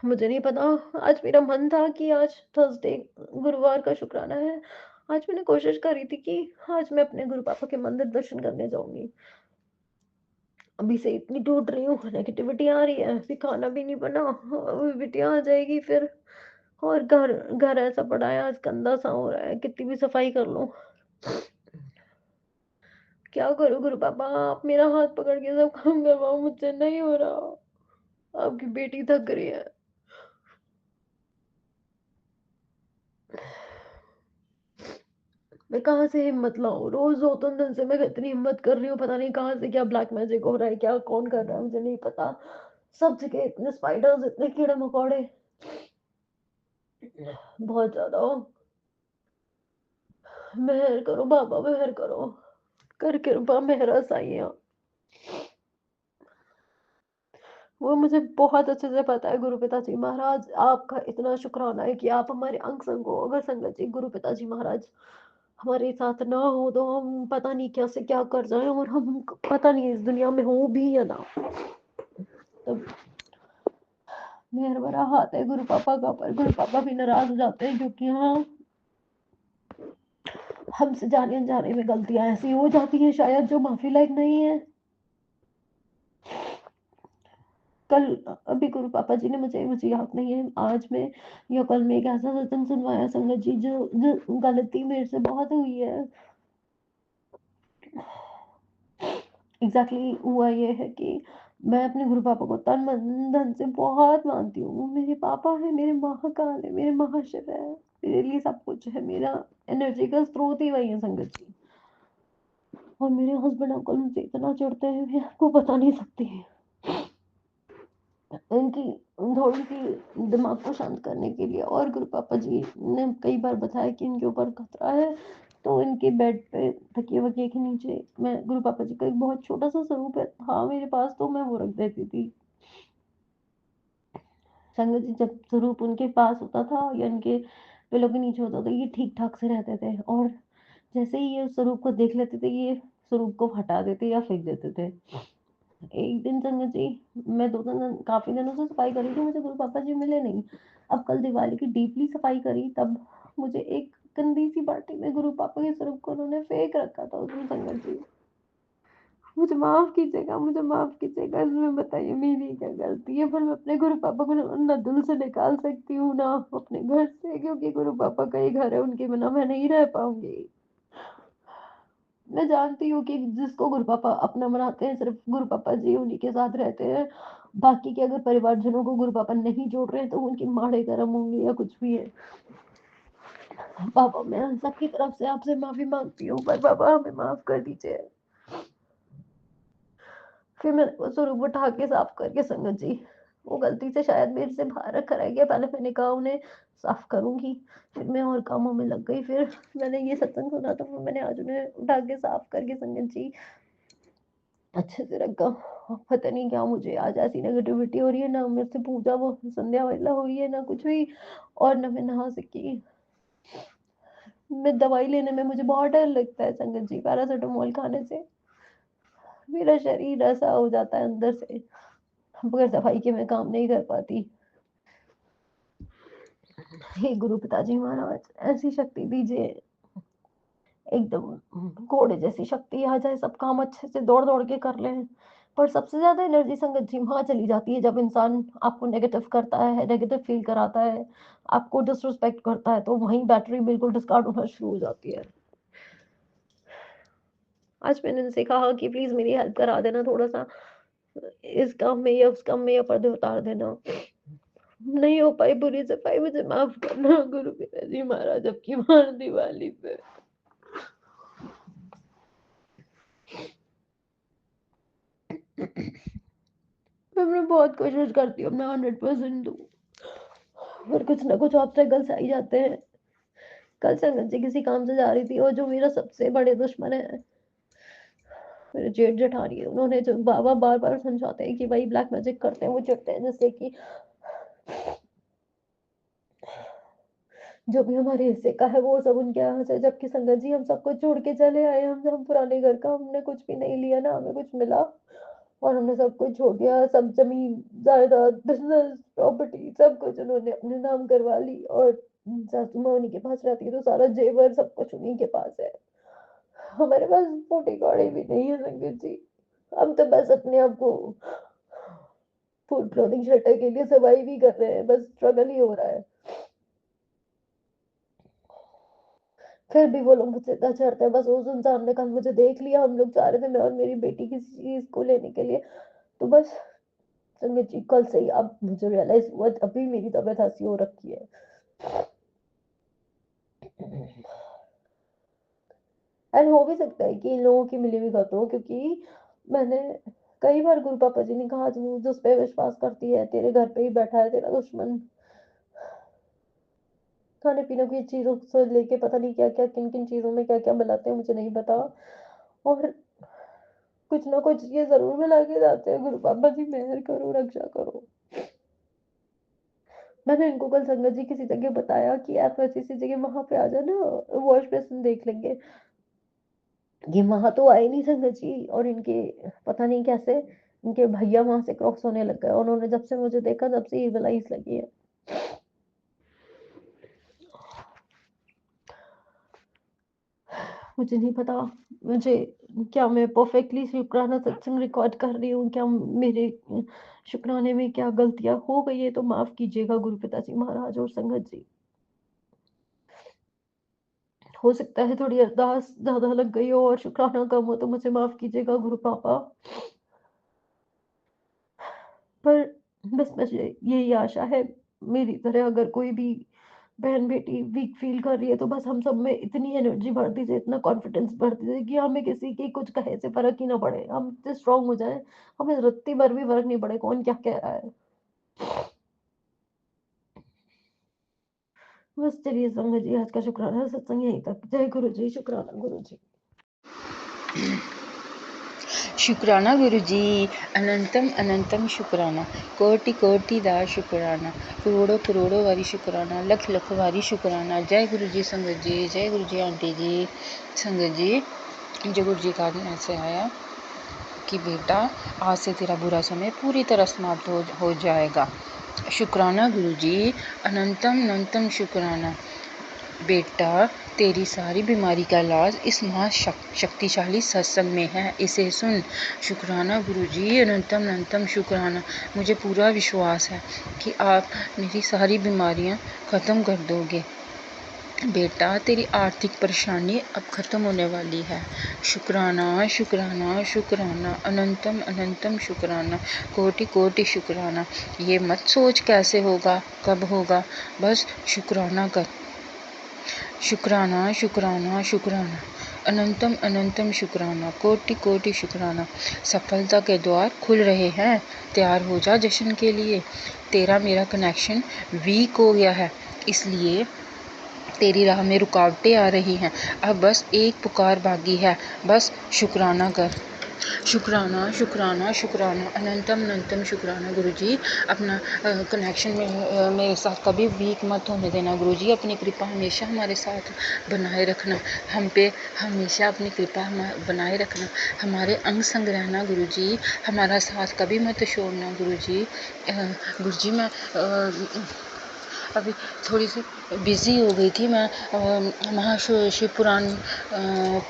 मुझे नहीं पता। आज मेरा मन था कि आज थर्सडे गुरुवार का शुक्राना है। आज मैंने कोशिश करी थी कि आज मैं अपने गुरु पापा के मंदिर दर्शन करने जाऊँगी। अभी से इतनी टूट रही हूँ, नेगेटिविटी आ रही है, अभी खाना भी नहीं बना, अभी बिटिया आ जाएगी फिर। और घर घर ऐसा पड़ा है, आज गंदा सा हो रहा है, कितनी भी सफाई कर लो। क्या करूँ गुरु पापा, आप मेरा हाथ पकड़ के सब काम करवाओ, मुझसे नहीं हो रहा। आपकी बेटी थक रही है। मैं कहाँ से हिम्मत लाऊँ? रोज़ 2-3 दिन से मैं इतनी हिम्मत कर रही हूँ, पता नहीं कहाँ से क्या ब्लैक मैजिक हो रहा है, क्या कौन कर रहा है मुझे नहीं पता। सब जगह इतने स्पाइडर्स, इतने कीड़े-मकोड़े, बहुत ज़्यादा। मेहर करो बाबा, मेहर करो। कर कृपा मेहरा साईयाँ। वो मुझे बहुत अच्छे से पता है गुरु पिताजी महाराज, आपका इतना शुक्राना है कि आप हमारे अंग संग हो। अगर संगत जी गुरु पिताजी महाराज हमारे साथ ना हो तो हम पता नहीं क्या से क्या कर जाएं और हम पता नहीं इस दुनिया में हो भी या ना। तब मेहर भरा हाथ है गुरु पापा का, पर गुरु पापा भी नाराज हो जाते हैं क्योंकि हाँ, हमसे जाने अनजाने में गलतियां ऐसी हो जाती हैं शायद जो माफी लायक नहीं है। कल अभी गुरु पापा जी ने मुझे मुझे याद नहीं है आज में या कल में एक ऐसा सत्संग सुनवाया संगत जी, जो गलती मेरे से बहुत हुई है। एग्जैक्टली हुआ ये है कि मैं अपने गुरु पापा को तन मन धन से बहुत मानती हूँ। वो मेरे पापा है, मेरे महाकाल है, मेरे महाशिव है, मेरे लिए सब कुछ है। मेरा एनर्जी का स्रोत ही वही है संगत जी। और मेरे हस्बैंड अंकल मुझसे इतना चिढ़ते हैं, मैं आपको बता नहीं सकती। इनकी थोड़ी सी दिमाग को शांत करने के लिए और गुरु पापा जी ने कई बार बताया कि इनके ऊपर खतरा है, तो इनके बेड पे तकिए वकिए के नीचे मैं गुरु पापा जी का एक बहुत छोटा सा स्वरूप है था मेरे पास, तो मैं वो रख देती थी। संगत जी जब स्वरूप उनके पास होता था या इनके पिलो के नीचे होता था, ये ठीक ठाक से रहते थे। और जैसे ही ये उस स्वरूप को देख लेते थे, ये स्वरूप को हटा देते या फेंक देते थे। एक दिन संगत जी, मैं 2-3 दिन काफ़ी दिनों से सफाई कर रही थी, मुझे गुरु पापा जी मिले नहीं। अब कल दिवाली की डीपली सफाई करी, तब मुझे एक गंदी सी बाल्टी में गुरु पापा के स्वरूप को उन्होंने फेंक रखा था उसमें संगत जी। मुझे माफ़ कीजिएगा, मुझे माफ़ कीजिएगा, इसमें बताइए मेरी क्या गलती है? पर मैं अपने गुरु पापा को ना दिल से निकाल सकती हूँ, ना अपने घर से, क्योंकि गुरु पापा का ही घर है, उनके बिना मैं नहीं रह पाऊँगी। मैं जानती हूँ कि जिसको गुरु पापा अपना बनाते हैं, सिर्फ गुरु पापा जी उन्हीं के साथ रहते हैं। बाकी के अगर परिवारजनों को गुरु पापा नहीं जोड़ रहे हैं, तो उनके माड़े कर्म होंगे या कुछ भी है। पापा मैं सबकी तरफ से आपसे माफ़ी माँगती हूँ, पर पापा हमें माफ़ कर दीजिए। फिर मैंने वो स्वरूप उठा के साफ करके संगत जी, वो गलती से शायद मेरे से बाहर रखा रह गया। पहले मैंने कहा उन्हें साफ करूँगी, फिर मैं और कामों में लग गई। फिर मैंने ये सत्संग सुना तो मैंने आज उन्हें उठा के साफ करके संगत जी अच्छे से रखा। पता नहीं क्या मुझे आज ऐसी नेगेटिविटी हो रही है, ना मेरे से पूजा वो संध्या वगैरह हुई है, ना कुछ भी, और ना मैं नहा सकी। मैं दवाई लेने में मुझे बहुत डर लगता है संगत जी, पैरासिटामोल खाने से मेरा शरीर ऐसा हो जाता है अंदर से, बगैर सफाई के मैं काम नहीं कर पाती। हे गुरु पिताजी महाराज, ऐसी शक्ति दीजिए, एकदम घोड़े जैसी शक्ति आ जाए, सब काम अच्छे से दौड़ दौड़ के कर लें। पर सबसे ज्यादा एनर्जी संगत जी वहां चली जाती है जब इंसान आपको नेगेटिव करता है, नेगेटिव फील कराता है, आपको डिसरिस्पेक्ट करता है, तो वहीं बैटरी बिल्कुल डिस्कार्ड होना शुरू हो जाती है। आज मैंने उनसे कहा कि प्लीज मेरी हेल्प करा देना, थोड़ा सा इस काम में या उस काम में या पर्दे उतार देना। नहीं हो पाई बुरी सफाई, मुझे माफ करना गुरु पिताजी महाराज, अब की बार दिवाली पे। मैं बहुत कोशिश करती हूँ मैं 100% दूँ, पर कुछ ना कुछ ऑब्स्टेकल्स आ ही जाते हैं। कल संगत जी किसी काम से जा रही थी और जो मेरा सबसे बड़े दुश्मन है मेरे जेठ जेठानी है, उन्होंने जो बाबा बार-बार समझाते हैं कि भाई ब्लैक मैजिक करते हैं, वो चिढ़ते हैं जिससे कि जो भी हमारे हिस्से का है वो सब उनके यहाँ से, जबकि संगत जी हम सब कुछ छोड़ के चले आए, हम पुराने घर का हमने कुछ भी नहीं लिया, ना हमें कुछ मिला और हमने सब कुछ छोड़ दिया, सब जमीन जायदाद बिजनेस प्रॉपर्टी सब कुछ उन्होंने अपने नाम करवा ली और सासू माँ उन्हीं के पास रहती है तो सारा जेवर सब कुछ उन्हीं के पास है। हमारे पास फूटी कौड़ी भी नहीं है संगत जी, हम तो बस अपने आप को फूड क्लोथिंग शेल्टर के लिए सर्वाइव ही कर रहे हैं, बस स्ट्रगल ही हो रहा है। फिर भी वो लोग मुझसे इतना चढ़ते हैं, बस उस इंसान ने कल मुझे देख लिया, हम लोग जा रहे थे मैं और मेरी बेटी किसी चीज को लेने के लिए, तो बस संगत जी कल से ही अब मुझे रियलाइज हुआ अभी मेरी तबीयत ऐसी हो रखी है। एंड हो भी सकता है कि इन लोगों की मिली भगत हो, क्योंकि मैंने कई बार गुरु पापा जी ने कहा तू जिस पे विश्वास करती है तेरे घर पे ही बैठा है तेरा दुश्मन, खाने पीने की चीजों से लेके पता नहीं क्या क्या किन किन चीजों में क्या क्या मिलाते हैं मुझे नहीं पता, और कुछ ना कुछ ये जरूर मिला के जाते हैं। गुरु पापा जी मेहर करो रक्षा करो। मैंने इनको कल संगत जी किसी जगह बताया कि आप वैसी सी जगह वहां पे आ जाना, वॉश बेसिन देख लेंगे। ये वहां तो आए नहीं संगत जी, और इनके पता नहीं कैसे इनके भैया वहां से क्रॉस होने लग गए, उन्होंने जब से मुझे देखा तब से ये बलाइस लगी है। मुझे नहीं पता मुझे क्या मैं परफेक्टली शुक्राना सत्संग रिकॉर्ड कर रही हूँ, क्या मेरे शुक्राने में क्या गलतियां हो गई है तो माफ कीजिएगा गुरु पिताजी महाराज और संगत जी। हो सकता है थोड़ी अरदास ज्यादा लग गई हो और शुक्राना कम हो तो मुझे माफ कीजिएगा गुरु पापा, पर बस मुझे यही आशा है मेरी तरह अगर कोई भी बहन बेटी वीक फील कर रही है तो बस हम सब में इतनी एनर्जी भर दीजिए, इतना कॉन्फिडेंस भर दीजिए कि हमें किसी की कुछ कहे से फर्क ही ना पड़े, हम स्ट्रांग हो जाएं, हमें रत्ती भर भी फर्क नहीं पड़े कौन क्या कह रहा है। बस चलिए संगत जी आज का शुक्राना सत्संग यहीं तक। जय गुरु जी, शुक्राना गुरु जी। शुक्राना गुरु जी, अनंतम अनंतम शुक्राना, कोटि कोटि दा शुक्राना, करोड़ों करोड़ों वारी शुक्राना, लख लख वारी शुक्राना। जय गुरु जी संगत जी, जय गुरु जी आंटी जी। संगत जी जय गुरु जी का दिन ऐसे आया कि बेटा आज से तेरा बुरा समय पूरी तरह समाप्त हो जाएगा। शुक्राना गुरु जी, अनंतम अनंतम शुक्राना। बेटा तेरी सारी बीमारी का इलाज इस शक्तिशाली सत्संग में है, इसे सुन। शुक्राना गुरु जी, अनंतम अनंतम शुक्राना। मुझे पूरा विश्वास है कि आप मेरी सारी बीमारियां ख़त्म कर दोगे। बेटा तेरी आर्थिक परेशानी अब ख़त्म होने वाली है। शुक्राना शुक्राना शुक्राना, अनंतम अनंतम शुक्राना, कोटि कोटि शुक्राना। ये मत सोच कैसे होगा कब होगा, बस शुक्राना कर। शुक्राना शुक्राना शुक्राना, अनंतम अनंतम शुक्राना, कोटि कोटि शुक्राना। सफलता के द्वार खुल रहे हैं, तैयार हो जा जश्न के लिए। तेरा मेरा कनेक्शन वीक हो गया है, इसलिए तेरी राह में रुकावटें आ रही हैं। अब बस एक पुकार बाकी है, बस शुक्राना कर। शुक्राना शुक्राना शुक्राना, अनंतम अनंतम शुक्राना गुरु जी। अपना कनेक्शन में मेरे साथ कभी वीक मत होने देना गुरु जी। अपनी कृपा हमेशा हमारे साथ बनाए रखना, हम पे हमेशा अपनी कृपा बनाए रखना, हमारे अंग संग रहना गुरु जी। हमारा साथ कभी मत छोड़ना गुरु जी। गुरु जी मैं अभी थोड़ी सी बिज़ी हो गई थी, मैं शिव पुराण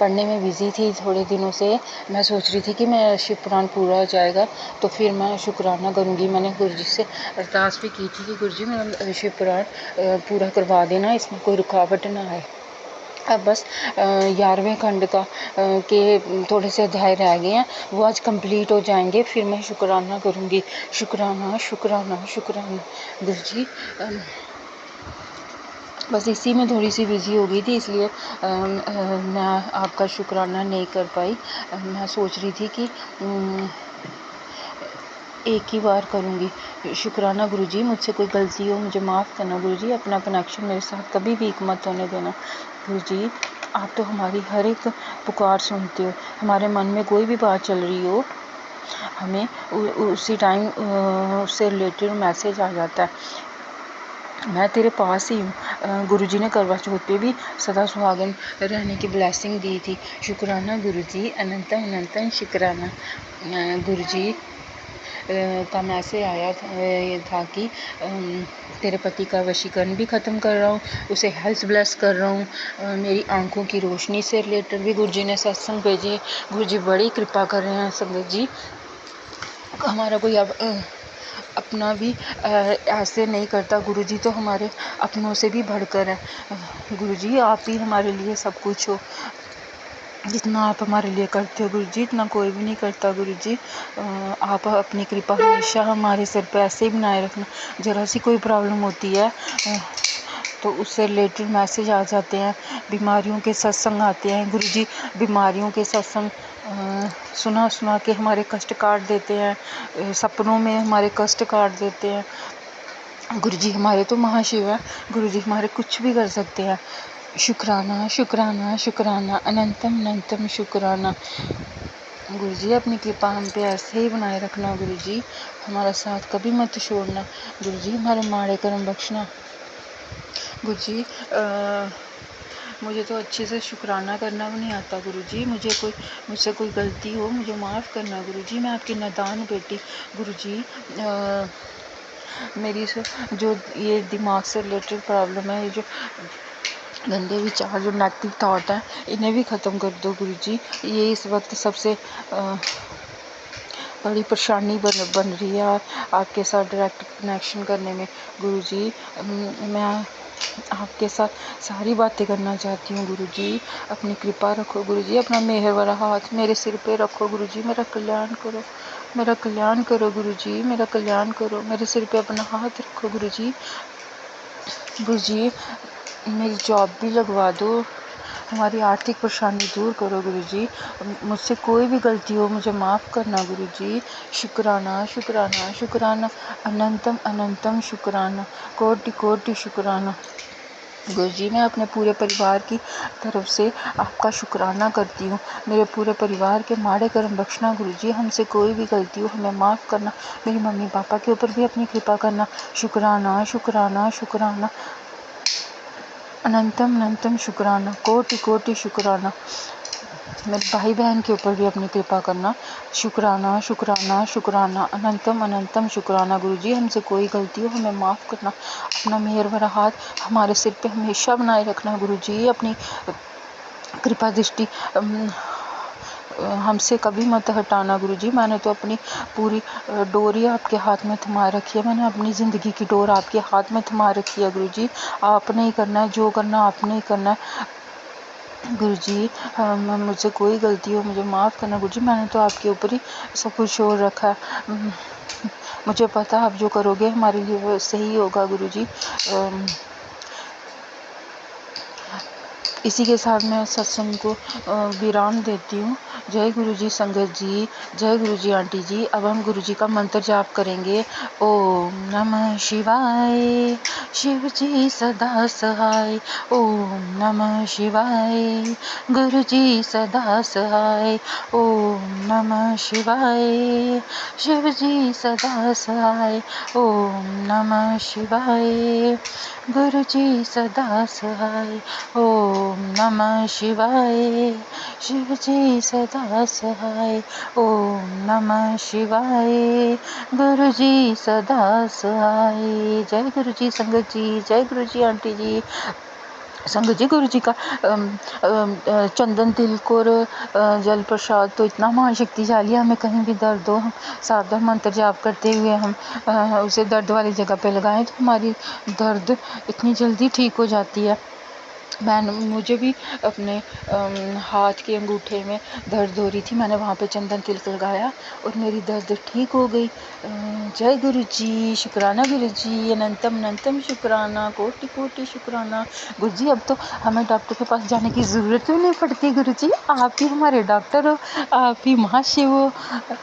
पढ़ने में बिज़ी थी थोड़े दिनों से। मैं सोच रही थी कि मैं शिव पुराण पूरा हो जाएगा तो फिर मैं शुक्राना करूँगी। मैंने गुरु जी से अरदास भी की थी कि गुरु जी मेरा शिव पुराण पूरा करवा देना, इसमें कोई रुकावट ना आए। अब बस 11वें खंड का के थोड़े से अध्याय रह गए हैं, वो आज कंप्लीट हो जाएंगे, फिर मैं शुक्राना करूँगी। शुक्राना शुक्राना शुक्राना गुरु जी। बस इसी में थोड़ी सी बिज़ी हो गई थी, इसलिए मैं आपका शुक्राना नहीं कर पाई। मैं सोच रही थी कि एक ही बार करूँगी। शुक्राना गुरुजी, मुझसे कोई गलती हो मुझे माफ़ करना गुरुजी, अपना कनेक्शन मेरे साथ कभी भी मत होने देना गुरुजी। आप तो हमारी हर एक पुकार सुनते हो, हमारे मन में कोई भी बात चल रही हो हमें उसी टाइम उससे रिलेटेड मैसेज आ जाता है। मैं तेरे पास ही हूँ। गुरुजी ने करवा चौथ पे भी सदा सुहागन रहने की ब्लेसिंग दी थी। शुक्राना गुरुजी, अनंतम अनंतम शुक्राना। गुरुजी का मैसेज आया था कि तेरे पति का वशीकरण भी ख़त्म कर रहा हूँ, उसे हेल्थ ब्लेस कर रहा हूँ। मेरी आंखों की रोशनी से रिलेटेड भी गुरुजी ने सत्संग भेजे। गुरुजी बड़ी कृपा कर रहे हैं संगत जी। हमारा कोई अब अपना भी ऐसे नहीं करता। गुरुजी तो हमारे अपनों से भी बढ़कर है। गुरुजी आप ही हमारे लिए सब कुछ हो। जितना आप हमारे लिए करते हो गुरुजी, इतना कोई भी नहीं करता गुरुजी। आप अपनी कृपा हमेशा हमारे सिर पे ऐसे ही बनाए रखना। ज़रा सी कोई प्रॉब्लम होती है तो उससे रिलेटेड मैसेज आ जाते हैं। बीमारियों के सत्संग आते हैं गुरुजी, बीमारियों के सत्संग सुना सुना के हमारे कष्ट काट देते हैं। सपनों में हमारे कष्ट काट देते हैं। गुरुजी हमारे तो महाशिव है, गुरुजी हमारे कुछ भी कर सकते हैं। शुक्राना शुक्राना शुक्राना, अनंतम अनंतम शुक्राना। गुरुजी अपनी कृपा हम पे ऐसे ही बनाए रखना गुरुजी, हमारा साथ कभी मत छोड़ना गुरुजी, हमारे माड़े कर्म बख्शना गुरुजी। मुझे तो अच्छे से शुक्राना करना भी नहीं आता गुरुजी। मुझसे कोई गलती हो मुझे माफ़ करना गुरुजी। मैं आपकी नादान बेटी गुरुजी। मेरी जो ये दिमाग से रिलेटेड प्रॉब्लम है, ये जो गंदे विचार, जो नेगेटिव थॉट है, इन्हें भी ख़त्म कर दो गुरुजी। ये इस वक्त सबसे बड़ी परेशानी बन रही है आपके साथ डायरेक्ट कनेक्शन करने में गुरुजी। मैं आपके साथ सारी बातें करना चाहती हूँ गुरुजी। अपनी कृपा रखो गुरुजी, अपना मेहर वाला हाथ मेरे सिर पे रखो गुरुजी। मेरा कल्याण करो, मेरा कल्याण करो गुरुजी, मेरा कल्याण करो। मेरे सिर पे अपना हाथ रखो गुरुजी। गुरुजी मेरी जॉब भी लगवा दो, हमारी आर्थिक परेशानी दूर करो गुरुजी। मुझसे कोई भी गलती हो मुझे माफ़ करना गुरुजी। शुक्राना शुक्राना शुक्राना, अनंतम अनंतम शुक्राना, कोटि कोटि शुक्राना गुरुजी। मैं अपने पूरे परिवार की तरफ से आपका शुक्राना करती हूँ। मेरे पूरे परिवार के माड़े कर्म बख्शना गुरुजी। हमसे कोई भी गलती हो हमें माफ़ करना। मेरी मम्मी पापा के ऊपर भी अपनी कृपा करना। शुक्राना शुक्राना शुक्राना, अनंतम अनंतम शुक्राना, कोटि कोटि शुक्राना। मेरे भाई बहन के ऊपर भी अपनी कृपा करना। शुक्राना शुक्राना शुक्राना, अनंतम अनंतम शुक्राना गुरुजी। हमसे कोई गलती हो हमें माफ़ करना। अपना मेहर भरा हाथ हमारे सिर पे हमेशा बनाए रखना गुरुजी। अपनी कृपा दृष्टि हमसे कभी मत हटाना गुरुजी। मैंने तो अपनी पूरी डोरी आपके हाथ में थमा रखी है। मैंने अपनी ज़िंदगी की डोर आपके हाथ में थमा रखी है गुरुजी। आपने ही करना है, जो करना आपने ही करना है गुरुजी। मुझसे कोई गलती हो मुझे माफ़ करना गुरुजी। मैंने तो आपके ऊपर ही सब कुछ छोड़ रखा है। मुझे पता आप जो करोगे हमारे लिए वो सही होगा गुरुजी। इसी के साथ मैं सत्संग को विराम देती हूँ। जय गुरुजी संगत जी, जय गुरुजी आंटी जी। अब हम गुरुजी का मंत्र जाप करेंगे। ओम नमः शिवाय, शिव जी सदा सहाय। ओम नमः शिवाय, गुरुजी सदा सहाय। ओम नमः शिवाय, शिव जी सदा सहाय। ओम नमः शिवाय, गुरुजी सदा सहाय। ओम नमः शिवाय, शिव जी सदा सहाय। ओम नमः शिवाय, गुरुजी सदा सहाय। जय गुरुजी संगत जी, जय गुरुजी आंटी जी। संगत जी गुरु जी का चंदन तिलक और जल प्रसाद तो इतना महाशक्तिशाली है। हमें कहीं भी दर्द हो हम सावधान मंत्र जाप करते हुए हम उसे दर्द वाली जगह पे लगाएं तो हमारी दर्द इतनी जल्दी ठीक हो जाती है। मुझे भी अपने हाथ के अंगूठे में दर्द हो रही थी, मैंने वहाँ पे चंदन तिलक लगाया और मेरी दर्द ठीक हो गई। जय गुरु जी, शुक्राना गुरु जी, अनंतम अनंतम शुक्राना, कोटि कोटि शुक्राना। गुरु जी अब तो हमें डॉक्टर के पास जाने की ज़रूरत ही नहीं पड़ती गुरु जी, आप ही हमारे डॉक्टर हो, आप ही महाशिव हो,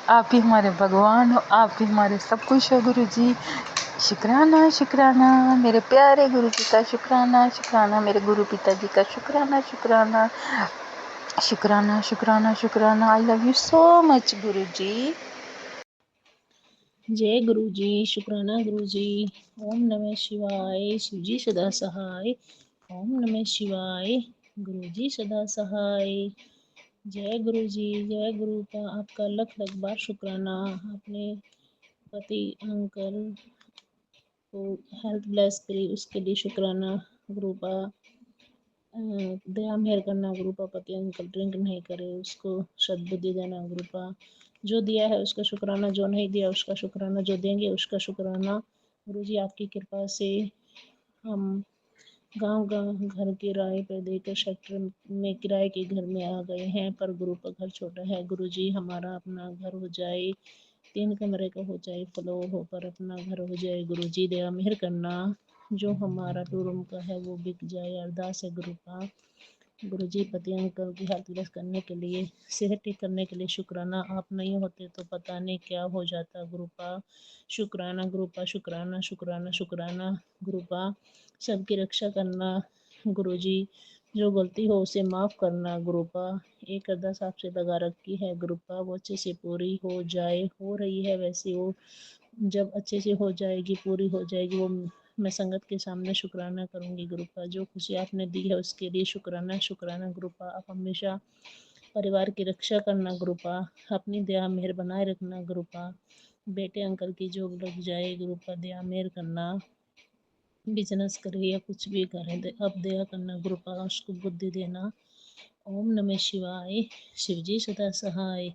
आप ही हमारे भगवान हो, आप ही हमारे सब कुछ हो गुरु जी। शुक्राना शुक्राना मेरे प्यारे गुरु जी का, शुक्राना शुक्राना मेरे गुरु पिताजी का, शुक्राना शुक्राना शुक्राना शुक्राना शुक्राना। I love you so much गुरु जी। जय गुरु जी, शुक्राना गुरु जी। ओम नमः शिवाय, शिव जी सदा सहाय। ओम नमः शिवाय, गुरु जी सदा सहाय। जय गुरु जी, जय गुरु का आपका लख लख बार शुक्राना। आपने पति अंकल को हेल्थ ब्लेस करी, उसके लिए शुक्राना गुरु का। दया मेहर करना गुरु का, पति अंकल ड्रिंक नहीं करे, उसको सद्बुद्धि देना गुरु का। जो दिया है उसका शुक्राना, जो नहीं दिया उसका शुक्राना, जो देंगे उसका शुक्राना। गुरु जी आपकी कृपा से हम गांव घर किराए पर देकर सेक्टर में किराए के घर में आ गए हैं, पर गुरु का घर छोटा है। गुरु जी हमारा अपना घर हो जाए, 3 कमरे का हो जाए, फ्लोर हो पर अपना घर हो जाए। गुरु जी दया मेहर करना, जो हमारा 2 रूम का है वो बिक जाए, अरदास है गुरु का। गुरु जी पति अंकल की हेल्थ लेस करने के लिए, सेहत ठीक करने के लिए शुक्राना। आप नहीं होते तो पता नहीं क्या हो जाता गुरु का। शुक्राना गुरु का, शुक्राना शुक्राना शुक्राना गुरु का। सबकी रक्षा करना गुरु जी, जो गलती हो उसे माफ़ करना गुरु का। एक अरदास आपसे लगा रखी है गुरु का, वो अच्छे से पूरी हो जाए, हो रही है वैसे वो जब अच्छे से हो जाएगी, पूरी हो जाएगी, वो मैं संगत के सामने शुक्राना करूँगी गुरु का। जो खुशी आपने दी है उसके लिए शुक्राना शुक्राना गुरु का। आप हमेशा परिवार की रक्षा करना गुरु का, अपनी दया मेहर बनाए रखना गुरु का। बेटे अंकल की जॉब लग जाए गुरु का, दया मेहर करना। बिजनेस करे या कुछ भी करे, अब दया करना गुरु का, उसको बुद्धि देना। ओम नमः शिवाय, शिव जी सदा सहाय।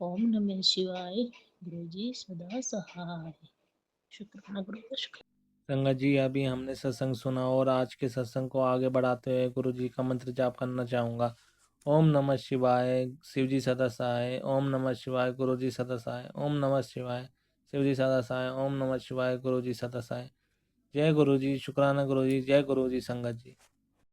ओम नमः शिवाय, गुरु जी सदा सहाय। शुक्राना गुरु का, शुक्र। संगत जी अभी हमने सत्संग सुना और आज के सत्संग को आगे बढ़ाते हुए गुरु जी का मंत्र जाप करना चाहूँगा। ओम नमः शिवाय, शिव जी सदा सहाय। ओम नमः शिवाय, गुरु जी सदा सहाय। ओम नमः शिवाय, शिव जी सदा सहाय। ओम नमः शिवाय, गुरु जी सदा सहाय। जय गुरु जी, शुक्राना गुरु जी, जय गुरु जी संगत जी।